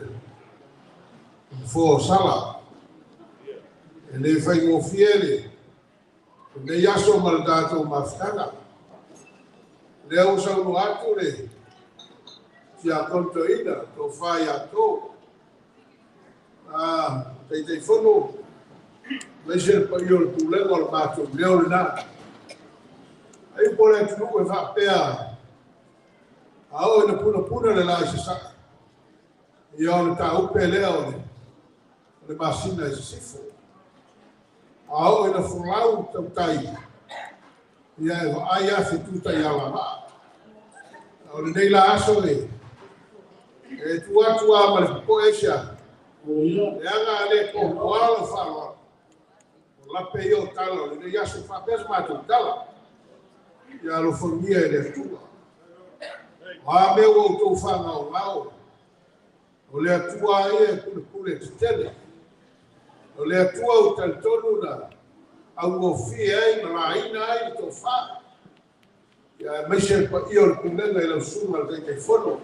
Speaker 3: fo sala. E le whai ngō fiere. Ne yaso maldato mafutanga. Le au saunu atu le. Tia konto ina, to whai ato. Tei fono,
Speaker 5: Mesel pa yo tu le ngol ma tu leo na. Ai pole tu e fa pea. Ao na puna le la sa. Yo na ta upe leo le masina e sifo. Ao na fulau tau tai. Ia e ai a se tu tai ala ma. Ao le nei la aso e. E tua ma le po esha. E anga le ko wala fa. La peio talo, le ia se fa pes ma tu tala. Ia lo formia e le tua. Ma me o to fa na o lao. O le tua e kule tele. O le tua o tal tonu na. Au o fi ai ma ina ai to fa. Ia mesel pa io le kunga e lo suma le fono.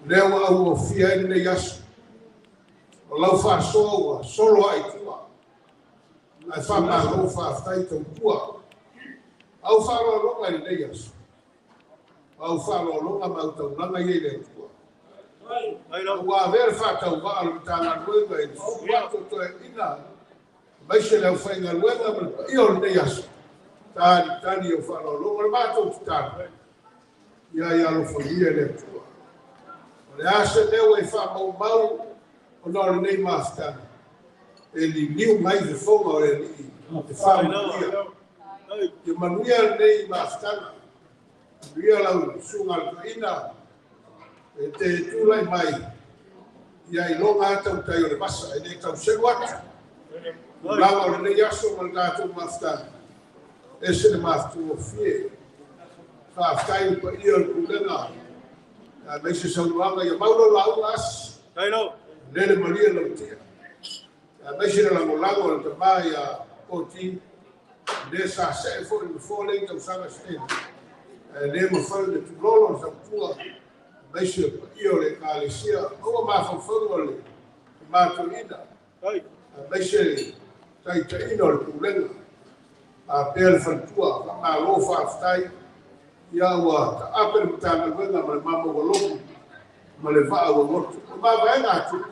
Speaker 5: Le au o fi ai ne yas. O lau fa solo ai tua. Ai fa ma lo fa stai to tua. Au fa lo ai ne yas. Au fa lo ma to na ye le tua. Ai lo wa ver fa ta wa al tanga luega e wa to ina. Mai se le fa nga luega ma io ne yas. Tani o fa lo ma to ta. Ia lo fa le tua. Le ase leo e fa mau o no nei masta. Ele niu mais de fogo o ele e fa manuia. E manuia nei masta. Ria la sunga ina e te tula mai. Ia i longa tau tai o le masa e nei tau segu atu. Lava o nei aso malga tu masta. Ese le masta o fie. Fa fai pa ia o kulenga. A meise sauanga ia maulo laulas. Ailao. Nele Maria lautia. A meise la ngolago le tamai a oti. Ne sa se fo le fo le tau sanga ste. Ne mo fa le tulolo sa tua. Meise io le kalesia. O ma fa fo le. Ma tu ina. Ai. A meise tai ino le kulenga. A pel fa tua. Ma lo fa stai. Ia ua ta apere mutanga wenga ma le mama waloku ma le vaa wagotu. Ma vaenga atu.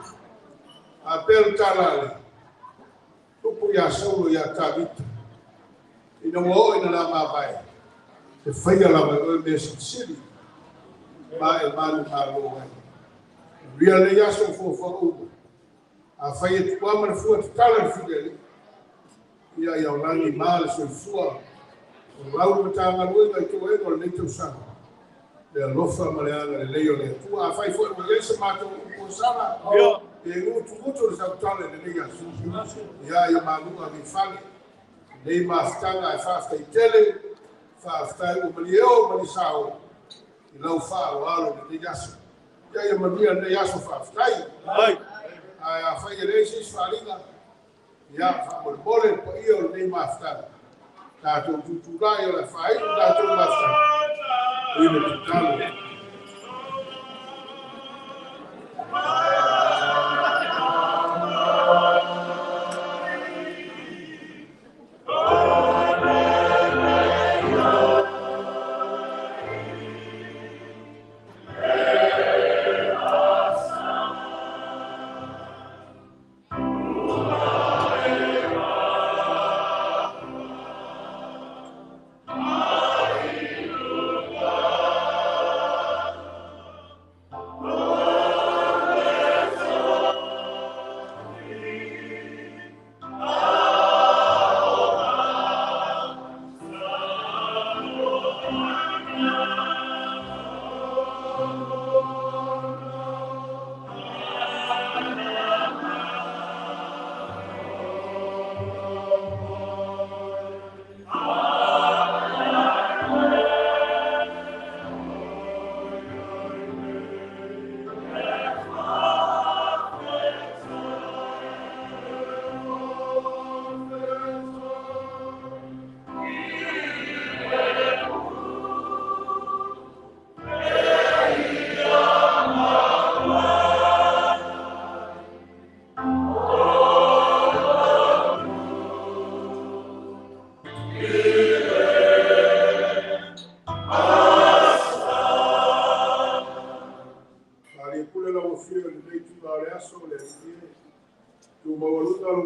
Speaker 5: A pelu talale. Tupu ia saulo ia tavita. Ina wao ina la mawai. Te whaia la mai me siri. Ma e manu ma lo wai. Ria le yaso fo ugo. A whaia tukua ma le fua te tala fideli. Ia ia olangi ma le fua. Lau Matāgaluega Kalefonia le nei tau sanga. Le alofa ma le anga le leo le tua. A fai fo e mo yesa mato o sanga. E ngutu le sautale le nei asu. Ia manunga mi fale. Nei maftanga e faftai tele. Faftai o malieo malisao. I lau faa o alo le nei asu. Ia mania nei asu faftai. A fai e reisis falinga. Ia fa mole pa io nei maftanga. Tātou tuturai o la whai, tātou masta. Ina tutalo.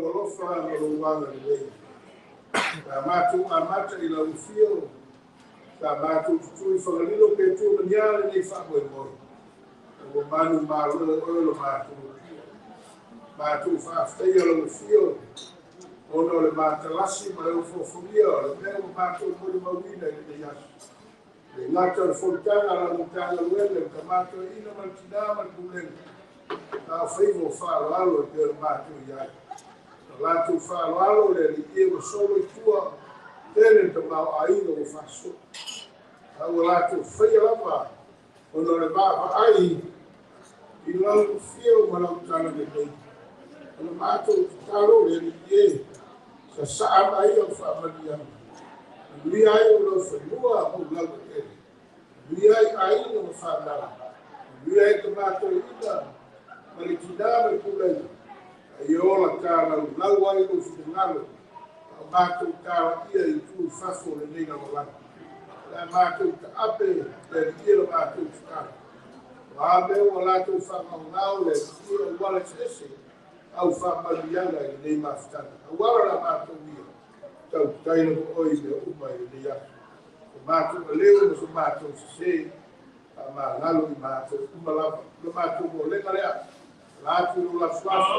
Speaker 3: Walofa and Luana today. Amata ila ufio. Amatu tui for a little bit to the yard and they found my boy. Manu Maru, Earl Matu fast, stay on the field. Ono le Matalasi, my own for Fumio, the man of Matu Mudimavina in the Yash. The latter Fontana and Matāgaluega Kalefonia, Ina Mantinam and Bulen. Our favor Falo, the Matu Yai. Latu Falo, the year was so poor, then to Ailao Faso. I will have to fail up on the Baba Ai. You know, feel when I'm telling you. And the Mato Taro, the year, the Sabai of Family. We are for you are who love it. We are Ailao Fana. We are the Mato Ida. Maritina, Pulen. Yola Tara, Lawai of the Nalo. Mato Tara, here in true faithful in the name of life. Mato Ape, the year of Mato Tara. Wabe Walato Fama now, let's hear what it's essay. How Fama Yanga in the name of Tana. A Wara Mato Wheel. So, kind of oil, the Yak. The Mato Leo was a Mato say, Amalalo Mato, Umalapa, the Mato Molegalea. Latu la Flafa,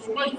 Speaker 6: sumai.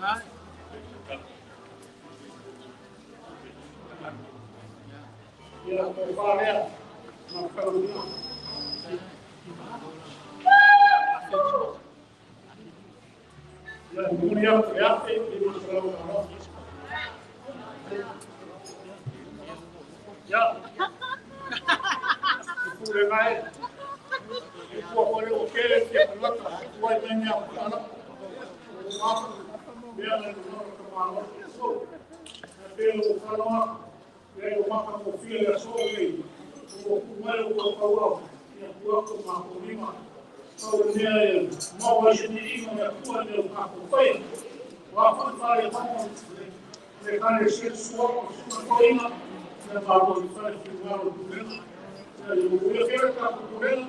Speaker 6: Ya, Tofaeono, Matāgaluega. Ya, kemudian kreatif di Matāgaluega. Ya, itu dengan itu apa yang oke dia berlaku, buat banyak anak, dia ada kemana itu, dia kalau dia makan kopi ya sore, kemarin kalau yang buat makan lima, kalau dia mau sendiri mau buat dia makan kopi, waktu saya makan, dia kan sesuatu semua dan kalau kita tinggal di rumah, jadi kita kira kita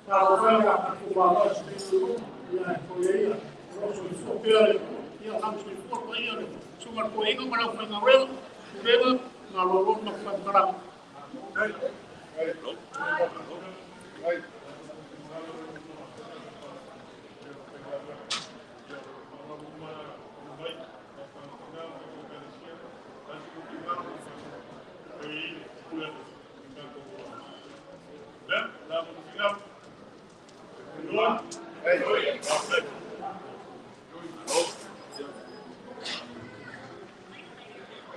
Speaker 6: kalau saya aku bawa sedikit ya korea terus supaya ya harus dibuat ya cuma korea kalau pengawal sudah kalau nak bergerak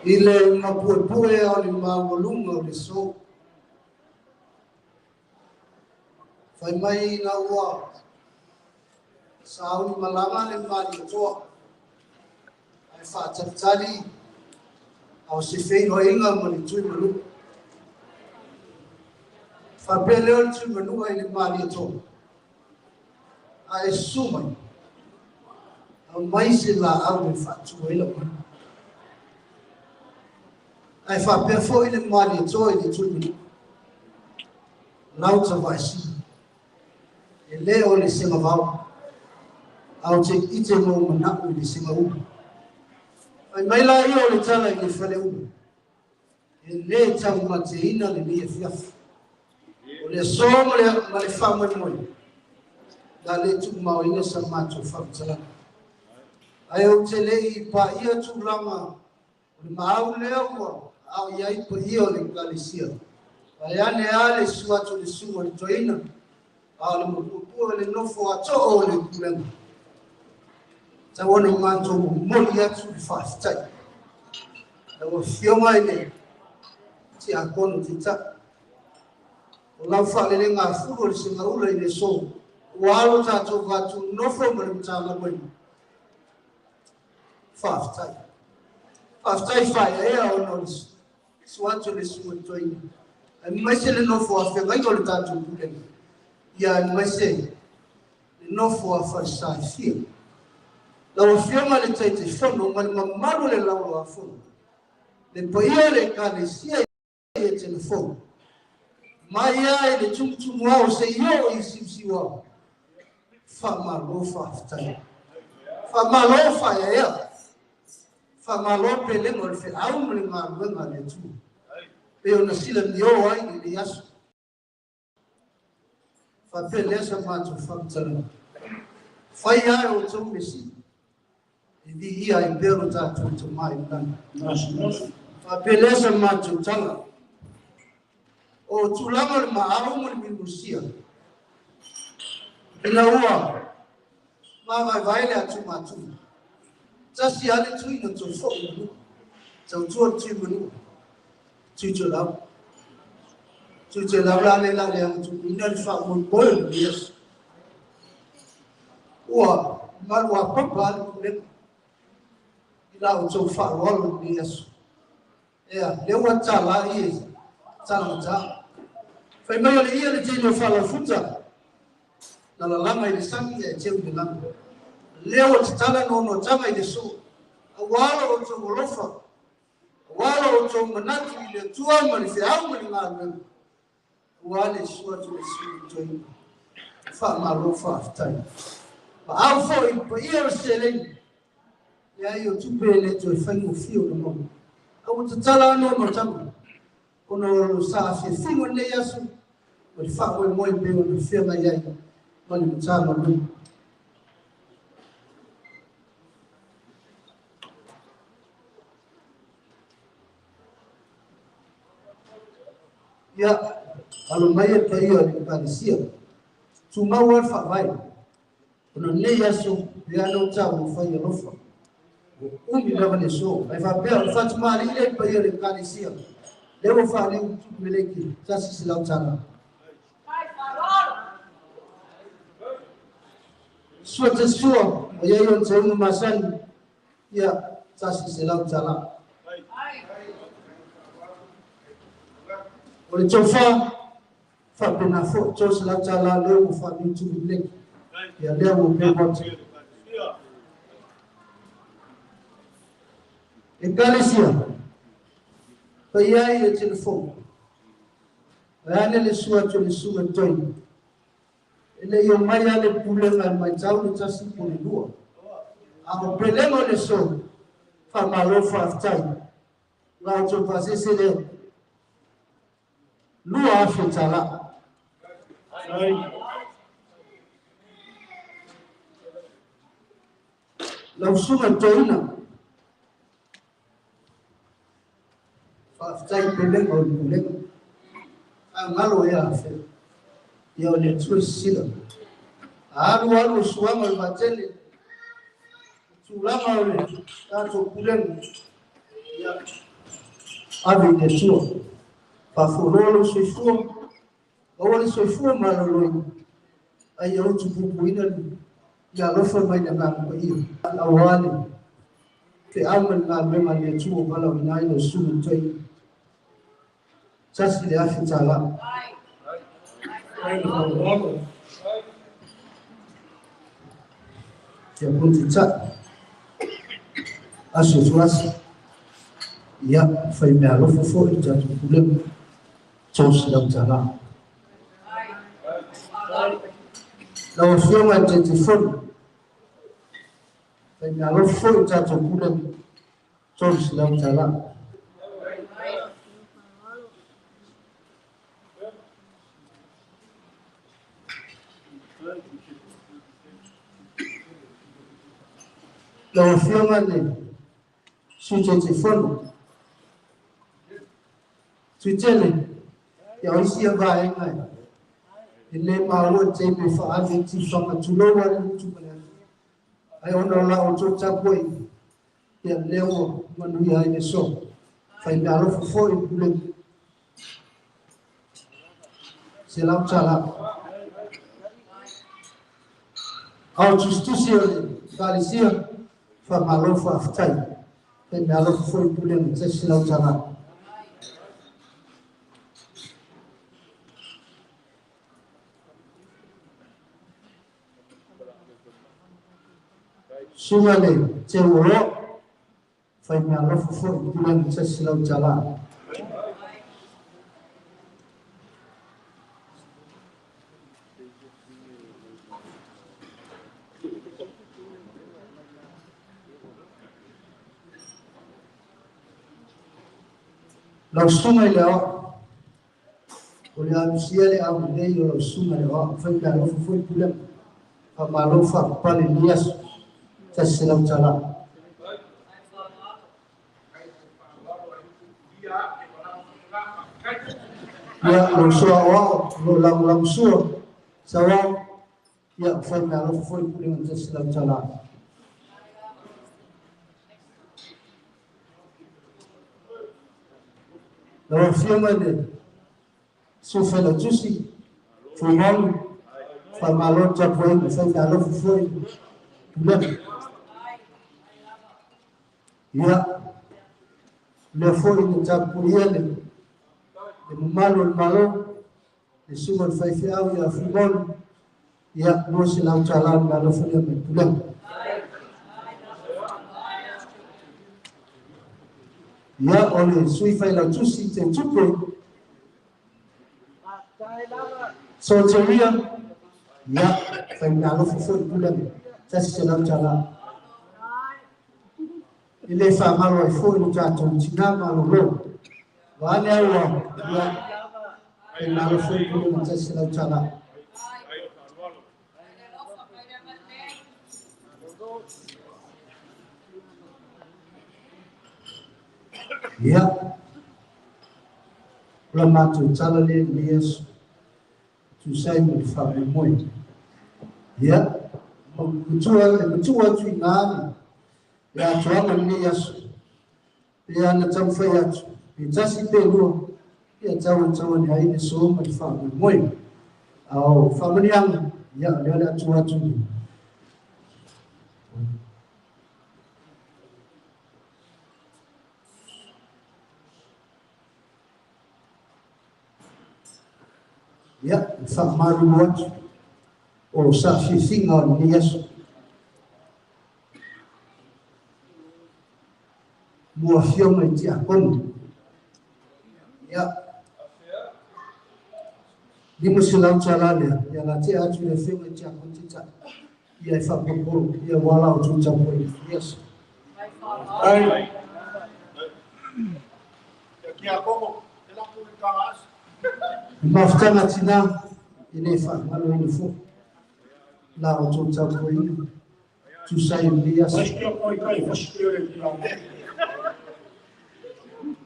Speaker 8: ile mapuepue o le maualuma o le so. Fai mai na ua sauni malama le mali toa. Ai whātatari au se whenua inga mo le tui manu. Whapele o le tui manu ai le mali toa. Ai sumai. Au mai se la au le whatua ila manu. Ai whapea fo i le mali toa i le tui manu. Lau ta vaisi. E leo le senga vau. Au te ite mo manaku i le senga upu. Ai mai la ia o le tala i le whale upu. E le tau ma te ina le lia fiafu. O le soma le ma le whamai moi. Da le tu mau ina sa mātou whamtala. Ai o te le i pa ia tu langa. O le maau leo mua. Au iai pa ia o le kalisia. Ai ane a le suatu le suma le toina. Au le mupupua le nofo ato o le kulenga. Ta wana mātou moli atu le whaafitai. Na wa whionga i le ti a kono ti ta. O lau whaelele ngā furu le singa ula i le so. O alo tātou vātu nofo ma le mtama mai. Whaafitai. Whaafitai whae ea o no le suatu le suma toina. Ai maise le nofo a whengai o le tātou kulenga. Ia maise le nofo a whaisai fia. Lau whionga le teite whono, ma le mamaru le lau a whono. Le paia le kalesia i e telefonu. Mai ai le tumutumu au se io i simsi wau. Whamalo whaafitai. Whamalo whaia ea. Whamalo pe lengo le whi au mle ngā ruenga le tu. Pe ona sila ni o ai ni le asu. Whape lesa mātou whamtala. Whai ai o tau mesi. I vi ia i bero tātou to mai nana. Whapelesa mātou tala. O tūlanga le maaro mo le minusia. Ina ua. Mawai vaile atu mātou. Tasi ale tui na tō whok manu. Tau tua tui manu. Tui tō lau. Tui tō lau lale lale ang tū. Ina le whak mo boil ni yesu. Ua. Malua papa ale kulema. Ila o tō wharoalo ni yesu. Ea, lewa tala i e. Tala mata. Whai mai ole ia le tēnei whala futa. Na la lama i le sangi e teu ni lama. Lewa te tala no tama i le so. A wala o tō molofa. A wala o tō manatu i le tua ma le whiau ma le ngā rena. Wale sua tu le sui toi. Wha malo whaafitai. Ma au fo i pa ia o se leni. Ia i o tupe le toi whaingo fio na momo. Au te tala no tama. Kono sa fe fingo ne yasu. O le wha koe moi peo na whianga iai. Mani mtama nui. ya alo mai ka ia ni Galicia tu mau fa vai no ne ya so ya no cha mo fa ya no fa umi na vale so ai fa pe fa tuma ni le pa ia ni Galicia le mo fa ni tu meleki sa si la cha so te so ya yo te no masan ya sa si la cha o le tofa fa pena fo tos la tala le o fa ni tu le ya le o pe bot e Galicia pa ia e telefon ana le sua to le sua toi ele yo mai ale pule mai tau ni tasi po le lua a mo pelemo le so fa malo fa tai la to pase se le lua fa tala la sua toina fa tai pelemo le a malo ya fe yo le tu sila alu suama le matele tulama ole tato kulemu ya ave de tuo pa forolo soifua ole soifua malolo ai o tu pupuina ya lofa mai na ngam pa iyo awale te amal na mema le tuo bala winai no sumu toi sasi le afi tala ya punti chat aso suas ya fai me alo fofo i tatu kulemu tos lau tala lau fiona te fonu fai me alo fofo i tatu kulemu tos lau tala lau fiona ne su te fonu Tutele ya isi aba engai ile mawo te me fa ave ti fa matulo wa tu bana ai ono la o to ta boy ya lewo manu ya ile so fa ina ro fo i bule se la chala au justizione Galicia fa malo fa aftai fa ina ro fo i bule se la chala Sumale te uro fai me alo fo bulan sa silau chala lo sumale o le anusiale a le lo sumale fai me alo fo bulan fa malo fa pale nias sa silau chala ya lo so lo lam so sawa ya fai me alo fo bulan sa silau chala lo fiama de so fa la tusi fo mal fa malo ta foi fai me alo fo bulan ya le foi no tapuiele le malo le suman fai fiau ya fumon ya no se la chalan na lo funya me pulang ya ole sui fai la tusi te tupo so teria ya fai na lo fu pulang sa se la chalan ile fa malo fo no tato tinama lo wale wa ya na lo fu pulang sa se la chalan ya la mātou tala le ni Yesu. Tu sai mo fa mo. Ya. Kutua tu ngani. Ya tuanga ni Yesu. Ya na tamfa ya tu. Itasi pe lo. Ya tawa ni ai so mo fa mo. Au familiang ya le tua tu. Ya, fa malu wat o sa fifinga ni Yesu. Mua fio mai ti akon. Ya. Di musilang caranya, ya la ti atu le fio mai ti akon ti ta. Ya fa popo, ya wala o tu jambo Yesu.
Speaker 2: Ai. Ya como, ela publica
Speaker 8: Mafutana tina ine fa malo ini fo. La o tu jambo ini. Tu sai ni Yesu.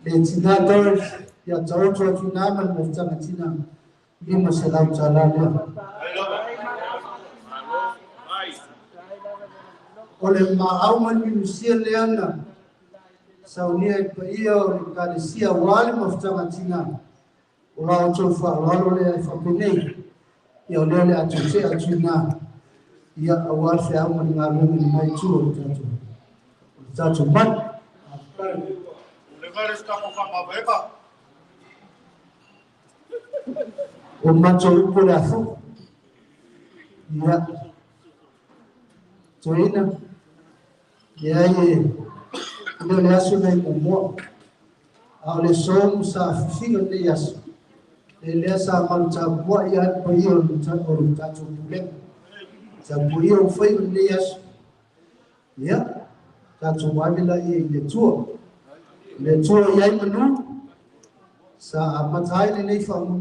Speaker 8: Le tina Doris ya tawoto tu nama mafutana tina. Lima selam caranya. Oleh maau manusia leana. Saunia Paia o Galicia wale mafutana tina. Ola o tofa walo le fa penei. Ya ole atuche atuna. Ya awal fe au ngalu ni mai tu tatu. Tatu man.
Speaker 2: Levar estamos a beba.
Speaker 8: O macho por afu. Ya. Toina. Ya ye. Le asu nei mo. Au som sa fingo de yas. Le sa malta bo ya po yo tatu bule. Sa bo yo foi de yas. Ya. Tatu wabila ye le tuo. Le tuo ya manu. Sa matai nei fa mo.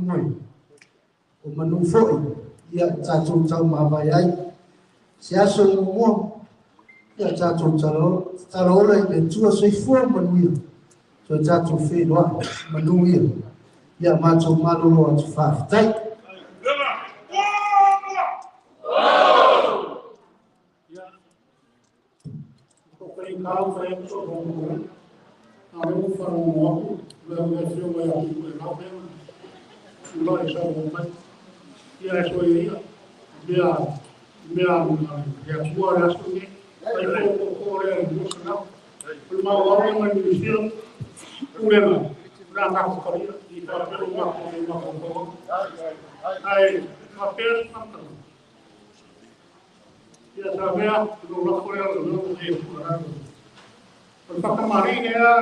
Speaker 8: O manu foi ia tatu tau mawaiai sia so mo ia tatu talo la le tua sei fo manu so tatu fe lo manu ia macho malo lo atu fa tai
Speaker 6: Ko kai kau fa e so ko ko a mo fa mo la versio wa ya ko na pe lo e so ko mai ya so ia ya tua la so que ai ko re no na por ma ora ma ni sil problema na ka ko ia e para pelo ma ko ai ma per tanto ya sabia no lo fue a lo de por fa marina era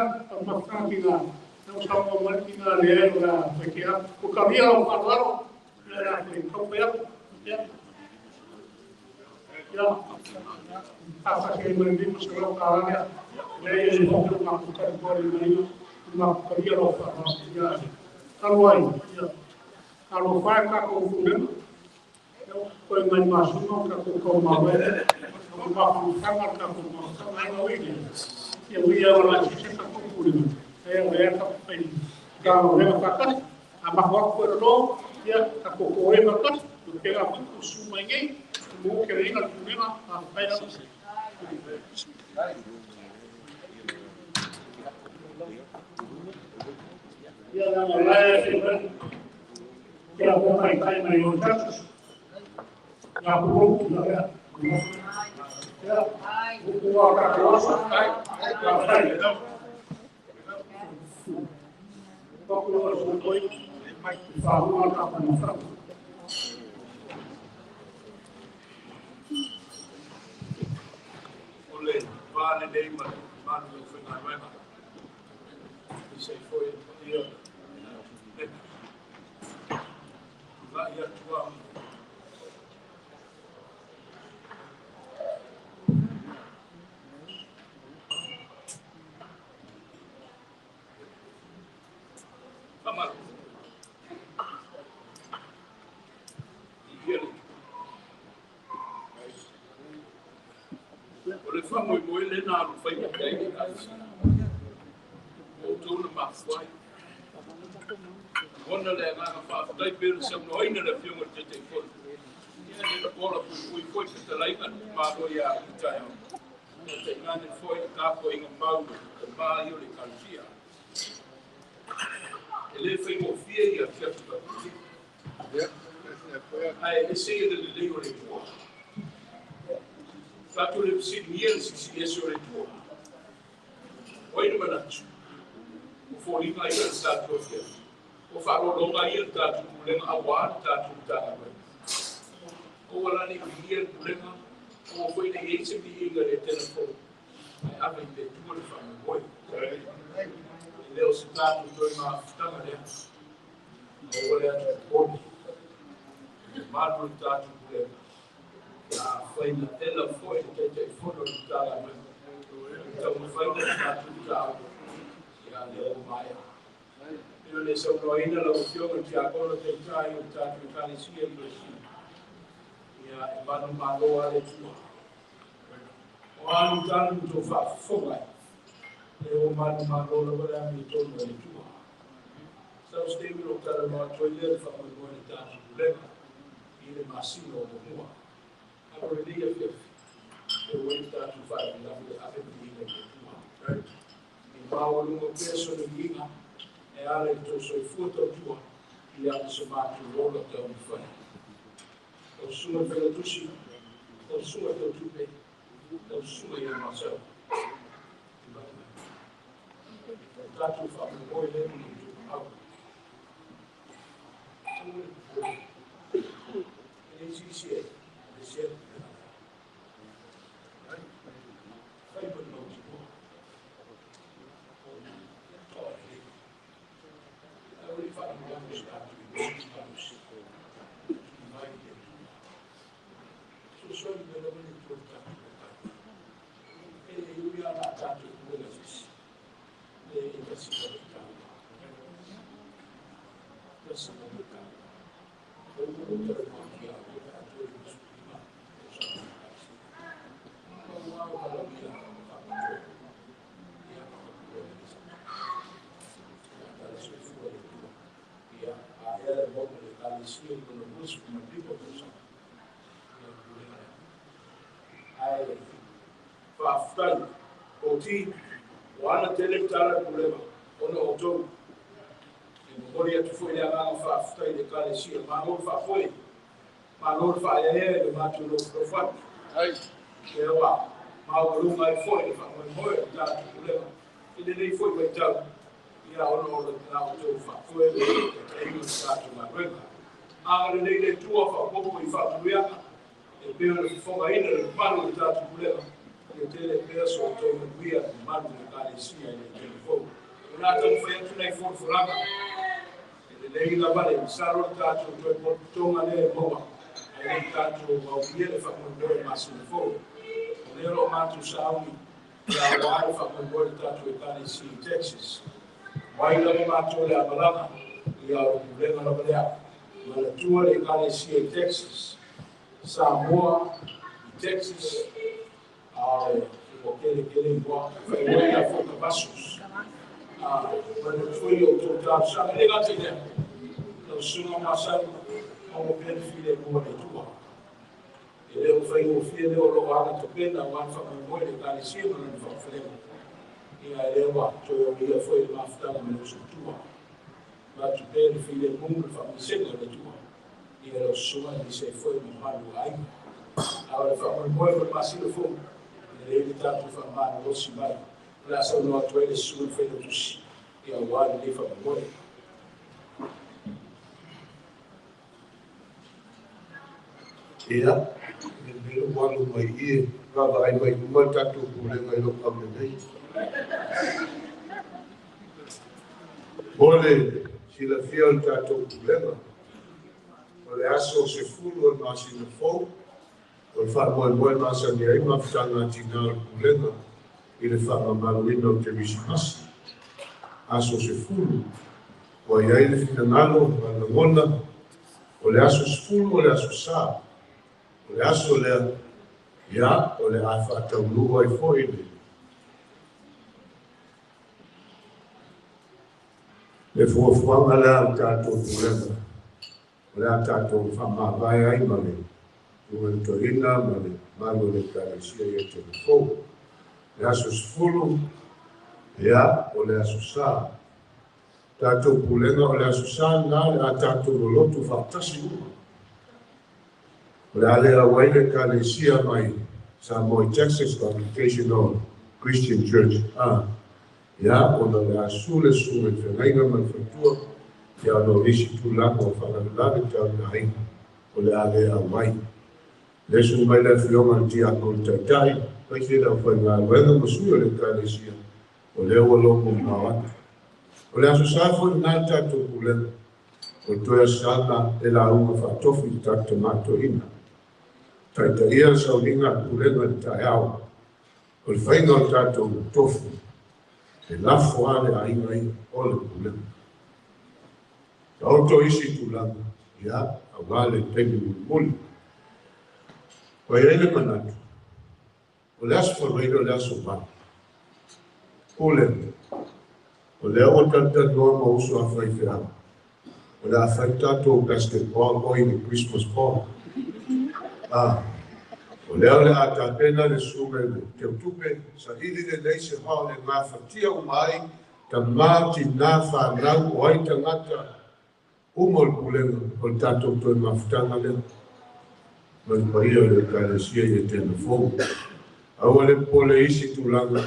Speaker 6: ma tranquila não estava mal que na era porque o caminho falaram era que Tofaeono ya apa que mendimos que lo caranya le ele foi uma categoria meio uma categoria ofa ya alwai ya alo fa ka ko fundo foi mais macho não ka ko ma vai uma função ka ko ma sai no vídeo eu ia lá que ka ko fundo é ka pen ka no ka a mahwa ko no ya ka ko ko e ka porque a muito suma ninguém o que vem al problema a paira ya la verdad siempre que la bomba está en el muchachos la puro ya o otra cosa la paira poco lo soy fa una capa no fa
Speaker 2: vale dei ma vale do final vai ma se foi io vai a tua vamos le fa mo le na lo fai ka kai o tu na ma fai
Speaker 3: Ona le ngā whaatai pēra sa unoina na whiunga te te kore. Ia ne na kora pui te talainga, māro ia i tai au. Nā te ngāne whoi a kāpo inga mauru, ka māi o le kalfia. E le whai mo fia ia kia tu kaputi. Ai, e se ia le leo le tua. Tātou le pisi mia le sisi eso le tua. Oina manatu. O fōringa ia le tātou fia. O wharolonga ia le tātou kulenga awa le tātou tātou. O wala ni ia le kulenga, o whaina i eise mi inga le tena fō. Ai awa i le tua le whamangoi. I leo se tātou toi mā whitanga lea. O wale atu koni. Mātu le tātou kulenga. Ia whaina ela fōi le teitai whono le tātou. Tau mwhaina le tātou tātou. Ia leo maia. Io ne so noina la opzione che ha quello che c'hai un tanto di calesia in questo. Ia e vanno malo alle tua. O hanno tanto fa fuga. E o vanno malo la vera mi torno alle tua. Sa stemi lo tara ma togliere fa con buone tanto problema. Il massimo o mua. Allora lì è che e vuoi tanto fare la avvenire che tua. Il Paolo lungo peso di vita. E ale to so futa tua i ate se matu rola te o mwhai. O suma vela tusi, o suma te tupe, o suma ia masau. Tatu whamu oi le muni tu au. E si si e si e. Whai put no ti po. Every fucking one is got to be house. So sorry, but I'm going to talk to you. We are not got to do this. They investigate the town. That's another town. But we will tell them here, we have to do this. Faftan, oti, wana tele tala problema, ona oto. Moria tu foi lá na faftan de calesia, mamor fa foi, mamor fa é de mato no profat. Ai, ewa, mamor mai foi, fa foi tá problema. Ele nem foi vai tá. Ia ona ona na oto fa foi, aí no stato na rega. Agora nem de tua fa pouco e fa luia. E pelo que foi ainda no pano de tato problema. E tele peso to luia de mato de calesia e de fogo. Na tão feito nem for fraca. Ele na vale, saro tato to portão ale boa. Ele tato ao ele fa com dor mas no fogo. Ele o mato saúde. Já o alfa com dor tato de calesia em Texas. Vai lá no mato lá balama. E ao problema na balea. Malepeai de calesia em Texas. Samoa, Texas, porque ele embora, foi a foca passos. Quando foi o total, sabe, ele não tem ideia. Então, se não passar, como bem filho é boa de tua. Ele foi o filho de Oloana, tu pena, o alfa com ele, calesia, mas não foi frente. E aí ele foi uma aftada, mas não tua. Mas tu pena, filho é bom, família, de tua. E era o sua de se foi no Malepeai. Agora foi muito bom, mas se foi ele está tudo formado, não se vai. Graças ao nosso ele sul foi do tus e ao ar ele foi bom.
Speaker 5: Ia, ele não vai mais ir, vai mais tato problema no caminho dele. Olhe, se ele fez tato problema. O le aso se fulu o masi na fou, o le wha moe masa ni ai mawhitanga tina o kulenga, i le wha maluina o te misi masi. Aso se fulu, o ai le fina ngalo, o le ngona, o le aso se fulu, o le aso sa, o le aso lea, ia, o le awha taunua i fo i le.
Speaker 3: Le fuafuanga le tātou pulenga. Le tātou whamawai ai male. Ua toina male. Malo le kalesia i te kou. Le aso sfulu. Ia, o le aso sā. Tātou pulenga o le aso sā nā le a tātou lolotu whaatasi ua. O le ale awai le kalesia mai Samoa Texas Congregational Christian Church. Ia, ona le asule sule whengainga mai whatua. Ia no risi tūlanga o whanalulare tau na hainga. O le ale awai. Le su mai le whionga ti ako taitai. Pai te rau whainga wenga masua le kalesia. O le ua longo mawata. O le aso sāwha nā tātou pulenga. O toia sāna e la unga whatofi tātou mato ina. Taita ia sau ninga pulenga le tae au. O le whainga o tātou tofu. E lafo ale a inga i o le pulenga. Ta oto isi tūlanga. Ia, a wale pegi muli. Wa ele manatu. O le aso whareiro le aso wale. Pulenga. O le awa tata noa ma uso a whaifea. O le a whaitato basketball o i le Christmas ball. O leo le ata pena le sume te utupe sa hili le leise hao le ngā whatia umai ta māti nā whanau o ai ta ngata umol pulenga o tātou toi mawhitanga le mai paia le kalesia i Etena fongu. Aua le pole isi tūlanga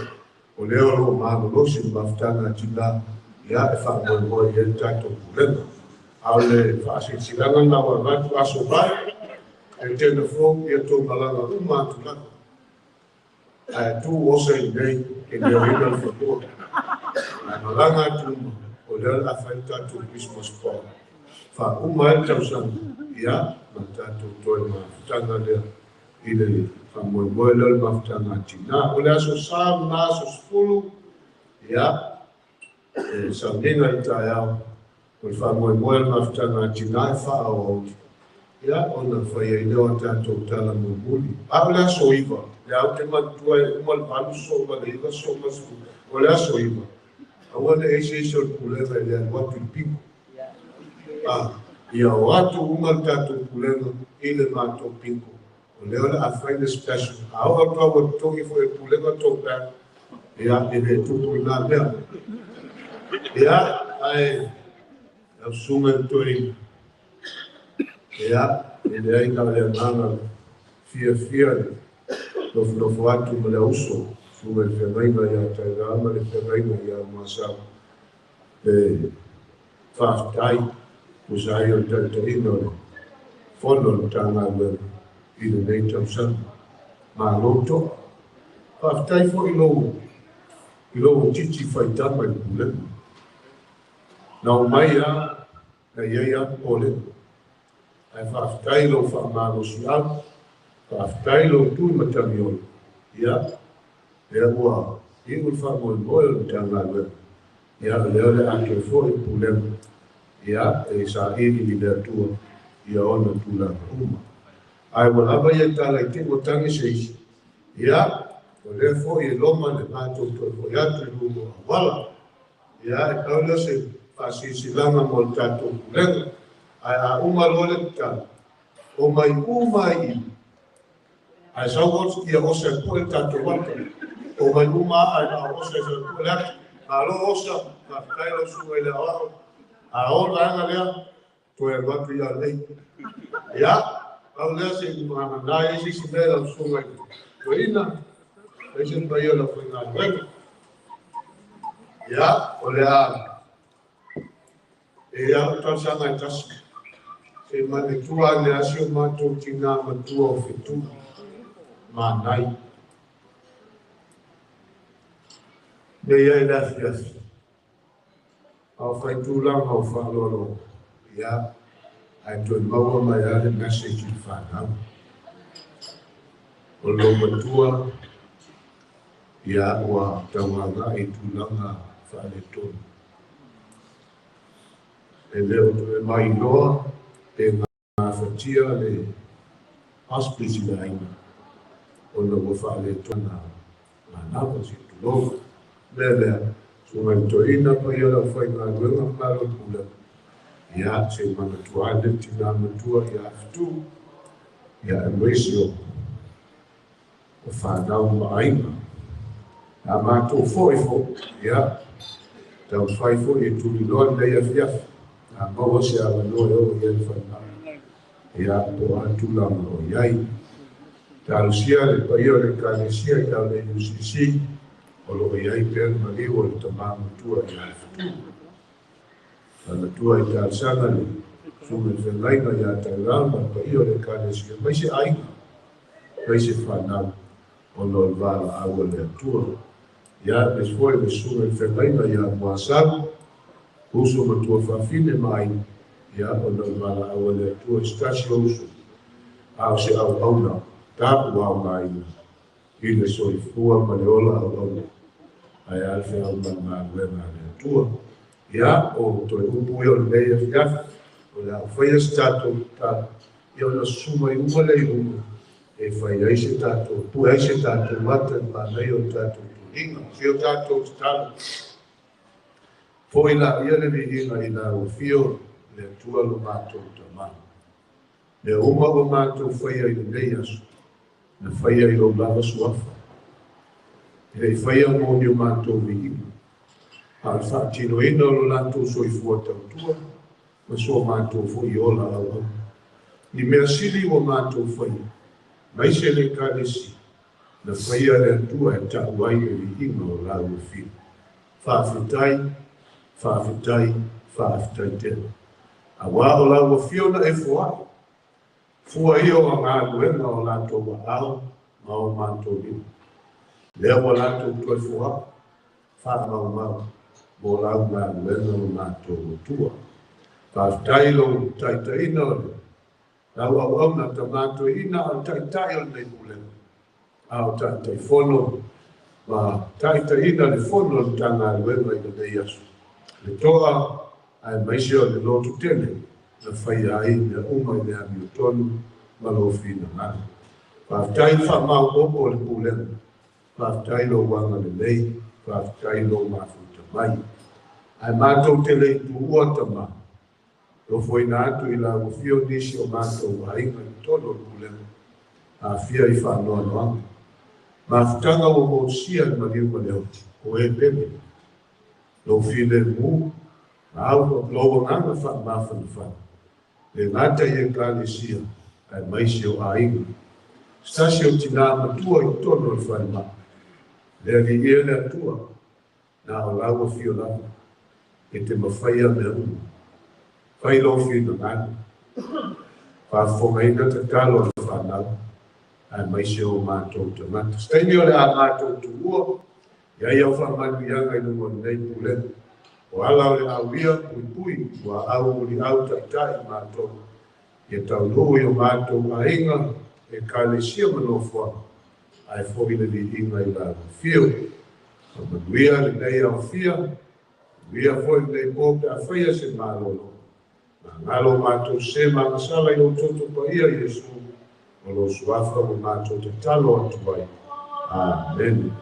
Speaker 3: o leo lo māno losi mawhitanga tina ia e whamoe e tātou pulenga. Au le whaasitsilanga na wa ngatu aso bai Etena fongu ia tō malanga umatu laka. Tu osa i nei e leo ina whakua. Malanga tuma o leo la whaita tō Christmas ball. Wha umai tausanga ia ma tātou toi mawhitanga lea i le whamoe leo mawhitanga tina. O le aso sāu nā aso spulu ia e sa ninga i tae au. O le whamoe leo mawhitanga tina e wha au ia ona whaia i leo tātou tala mo muli. Au le aso iwa. Le au te matua e umal palu soma le iwa soma su. O le aso iwa. Aua le eise o pulenga i lea watu i piko. Ia o atu umal tātou pulenga i le mātou piko. O leo le a whaine special. Au atua wa tongi fo e pulenga tō pēr. Ia e le tupu i nā lea. Ia ai au sunga toi. Ia, e le aina le nana fia nofo atu ma le uso sume le whengaina ia tairama le whengaina ia masau e whaftai usai o taitaina le whono le tanga le i le nei tausan ma loto whaftai fo i logo titi whaitama i pule nau mai a na iei a pole ai whaftai lo whamano siau, whaftai lo tui matamiol. Ia, ea ua, i ul whamoe moe o tanga le. Ia, leo le ake fo i pulem. Ia, e sa iri i lea tua, ia ona tula uma. Ai walaba ia tala i te o tangi seisi. Ia, o lea fo i loma le mātou toi fo iatu i lumo a wala. Ia, e kaula se whasisilanga mo tātou pulenga. Ai a uma lole ta o mai umai ai sa wot ki o se ko ta to wat o mai uma ai a o se ko la a lo osa na kai lo su ele a o la nga le to e wat ya le ya au le se ma na e si se le su mai to ina e se pa yo la fo na ya o le a e ya ta sa na ta e mane tua le asio matou tina matua o fitu manai me ia i lafiafi au faitulanga o whalolo ia ai toi maua mai ale message i whanau o lo matua ia ua tauanga i tulanga whale tonu e leo e mai loa e ngā whatia le hospice i la aina. O na wa whaale tona ngā nawa si tulonga. Lea, Sungai toina pa ia la fai ngā luenga maro pula. Ia se mana tuale tina matua ia aftu. Ia emesio. O whanau maainga. A mātou fo. Ia. Tau fai fo i tuli loa nei a fiaf. A maua se ala noe o ia ni whanau. Ia o atulang o iai. Tau sia le paio le kānesia i tau le UCC. O lo iai pēr mariu o le tamāma tua i aftu. Tana tua i tā sanga le sunga whengaina i a taurama paio le kānesia. Mai se ainga. Mai se whanau. O lo wala awa le atua. Ia le foi le sunga whengaina i a muasalu. Uso matua whawhine mai. Ia o lo wala awa le atua stasi uso. Ao se au auna. Tāpu au mai. I le soifua ma le ola au auna. Ai alfe au ma wena le atua. Ia o toi upu i o le leia fiafa. O le au whaia se tātou tātou. Ia o na suma i uma le uma. E whai aise tātou. Pu aise tātou mata ma nei o tātou turinga. Fio tātou tātou. Foi la ia le vihinga i la o fio le atua lo mātou tamā. Le uma o mātou whaia i le nei asu. Na whaia i lo lava suafa. E whaia mo ni o mātou vihinga. A whaatino ina o lo lātou soifua tautua. Ma so mātou fo i ola au. Ni mea sili o mātou whaia. Mai se le kānesi. Na whaia le atua e tāuai e vihinga o lau o fi. Whaafitai tena. A wā o lau o fiona e fuai. Fua i o ngā luenga o lātou wa au, ma o mātou ni. Lea wa lātou toi fua, wha mau, mo lau ngā luenga o mātou o tua. Whaafitai lo taitaina o le. Lau au au na ta mātou ina au taitai o nei mulenga. Au taitai fono, ma taitaina le fono o tanga luenga i nei asu. Le toa ai maise o le lotu tene. Na whaia ai mea umai mea miotonu ma lo fina ngana. Whaafitai whamau opo le pūlenga. Whaafitai lo wanga le nei, whaafitai lo mafuta mai. Ai mātou te lei tu ua tama. Lo foi na atu i la ufio nisi o mātou hainga i tono le pūlenga. A fia i whanoa noanga. Mafutanga o mōsia i mariu ma leo. O e pene. Lo fine mu. Au lo nganga whamafana whana. Le ngata i e kānesia, ai maisi o ainga. Stasi o tina matua i tono i whaima. Le ali i ele atua, na o laua fio lava, e te mawhaia mea uma. Whai lo fina ngana. Whafonga ina te talo i whanau, ai maisi o mātou te mata. Steini o le a mātou tu ua, iai au whamanu ianga i nungo nei pūlenga. O ala le awia pui wa au li au taitai mātou. E tau loo i o mātou a inga e kālesia manofua. Ai fōhina li inga i la fio. A manuia le nei au fia. Wia fōi nei pōpe a whaia se mālolo. Ma ngalo mātou se mangasala i o toto pa ia Jesu. O lo suafa o mātou te talo atu vai. Amen.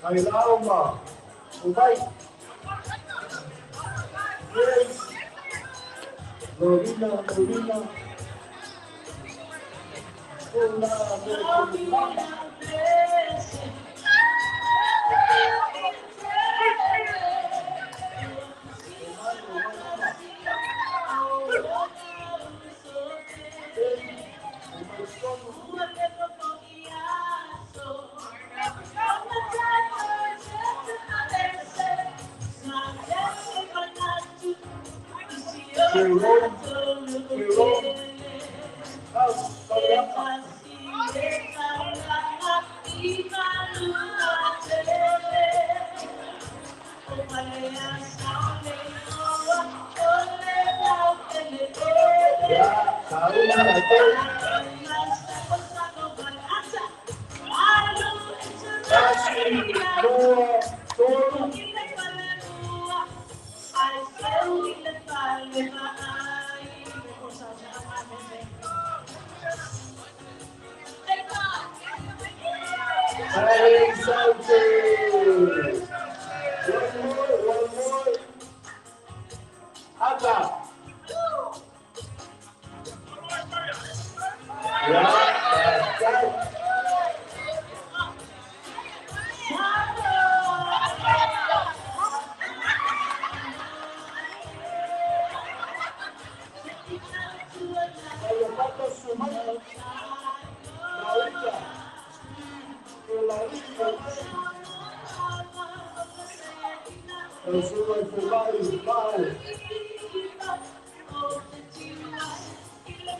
Speaker 5: Ailao, Tofaeono,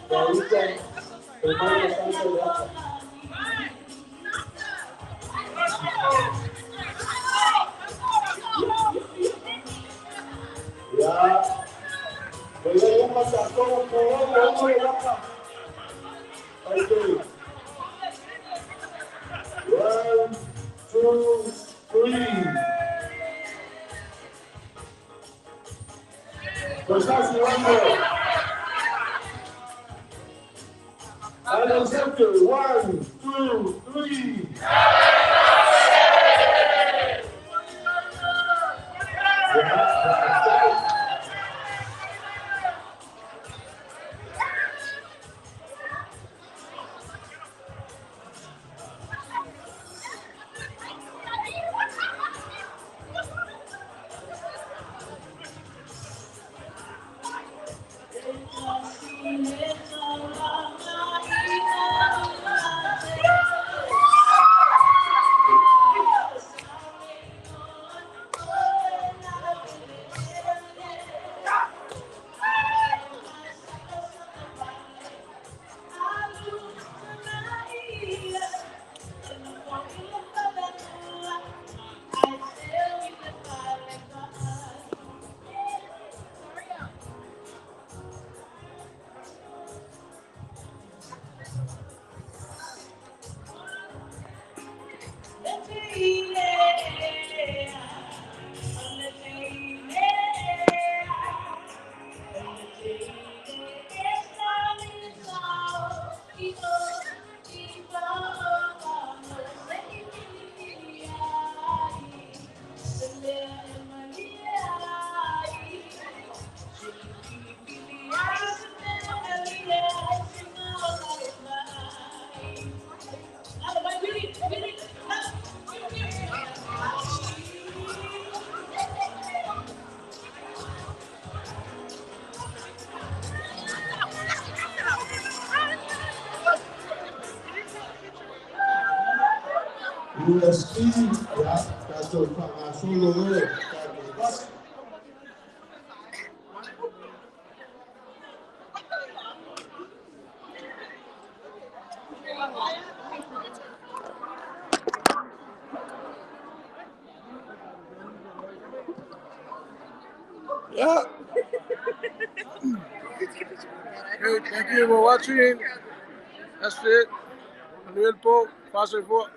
Speaker 5: Blvd,
Speaker 6: Okay. 1, 2, 3. Versace Rumble. Alexander, 1, 2, 3. USC, ya, Decatur solo dulu.
Speaker 9: Yeah. Hey, thank you for watching. That's it. Manuel Po, Fase 4.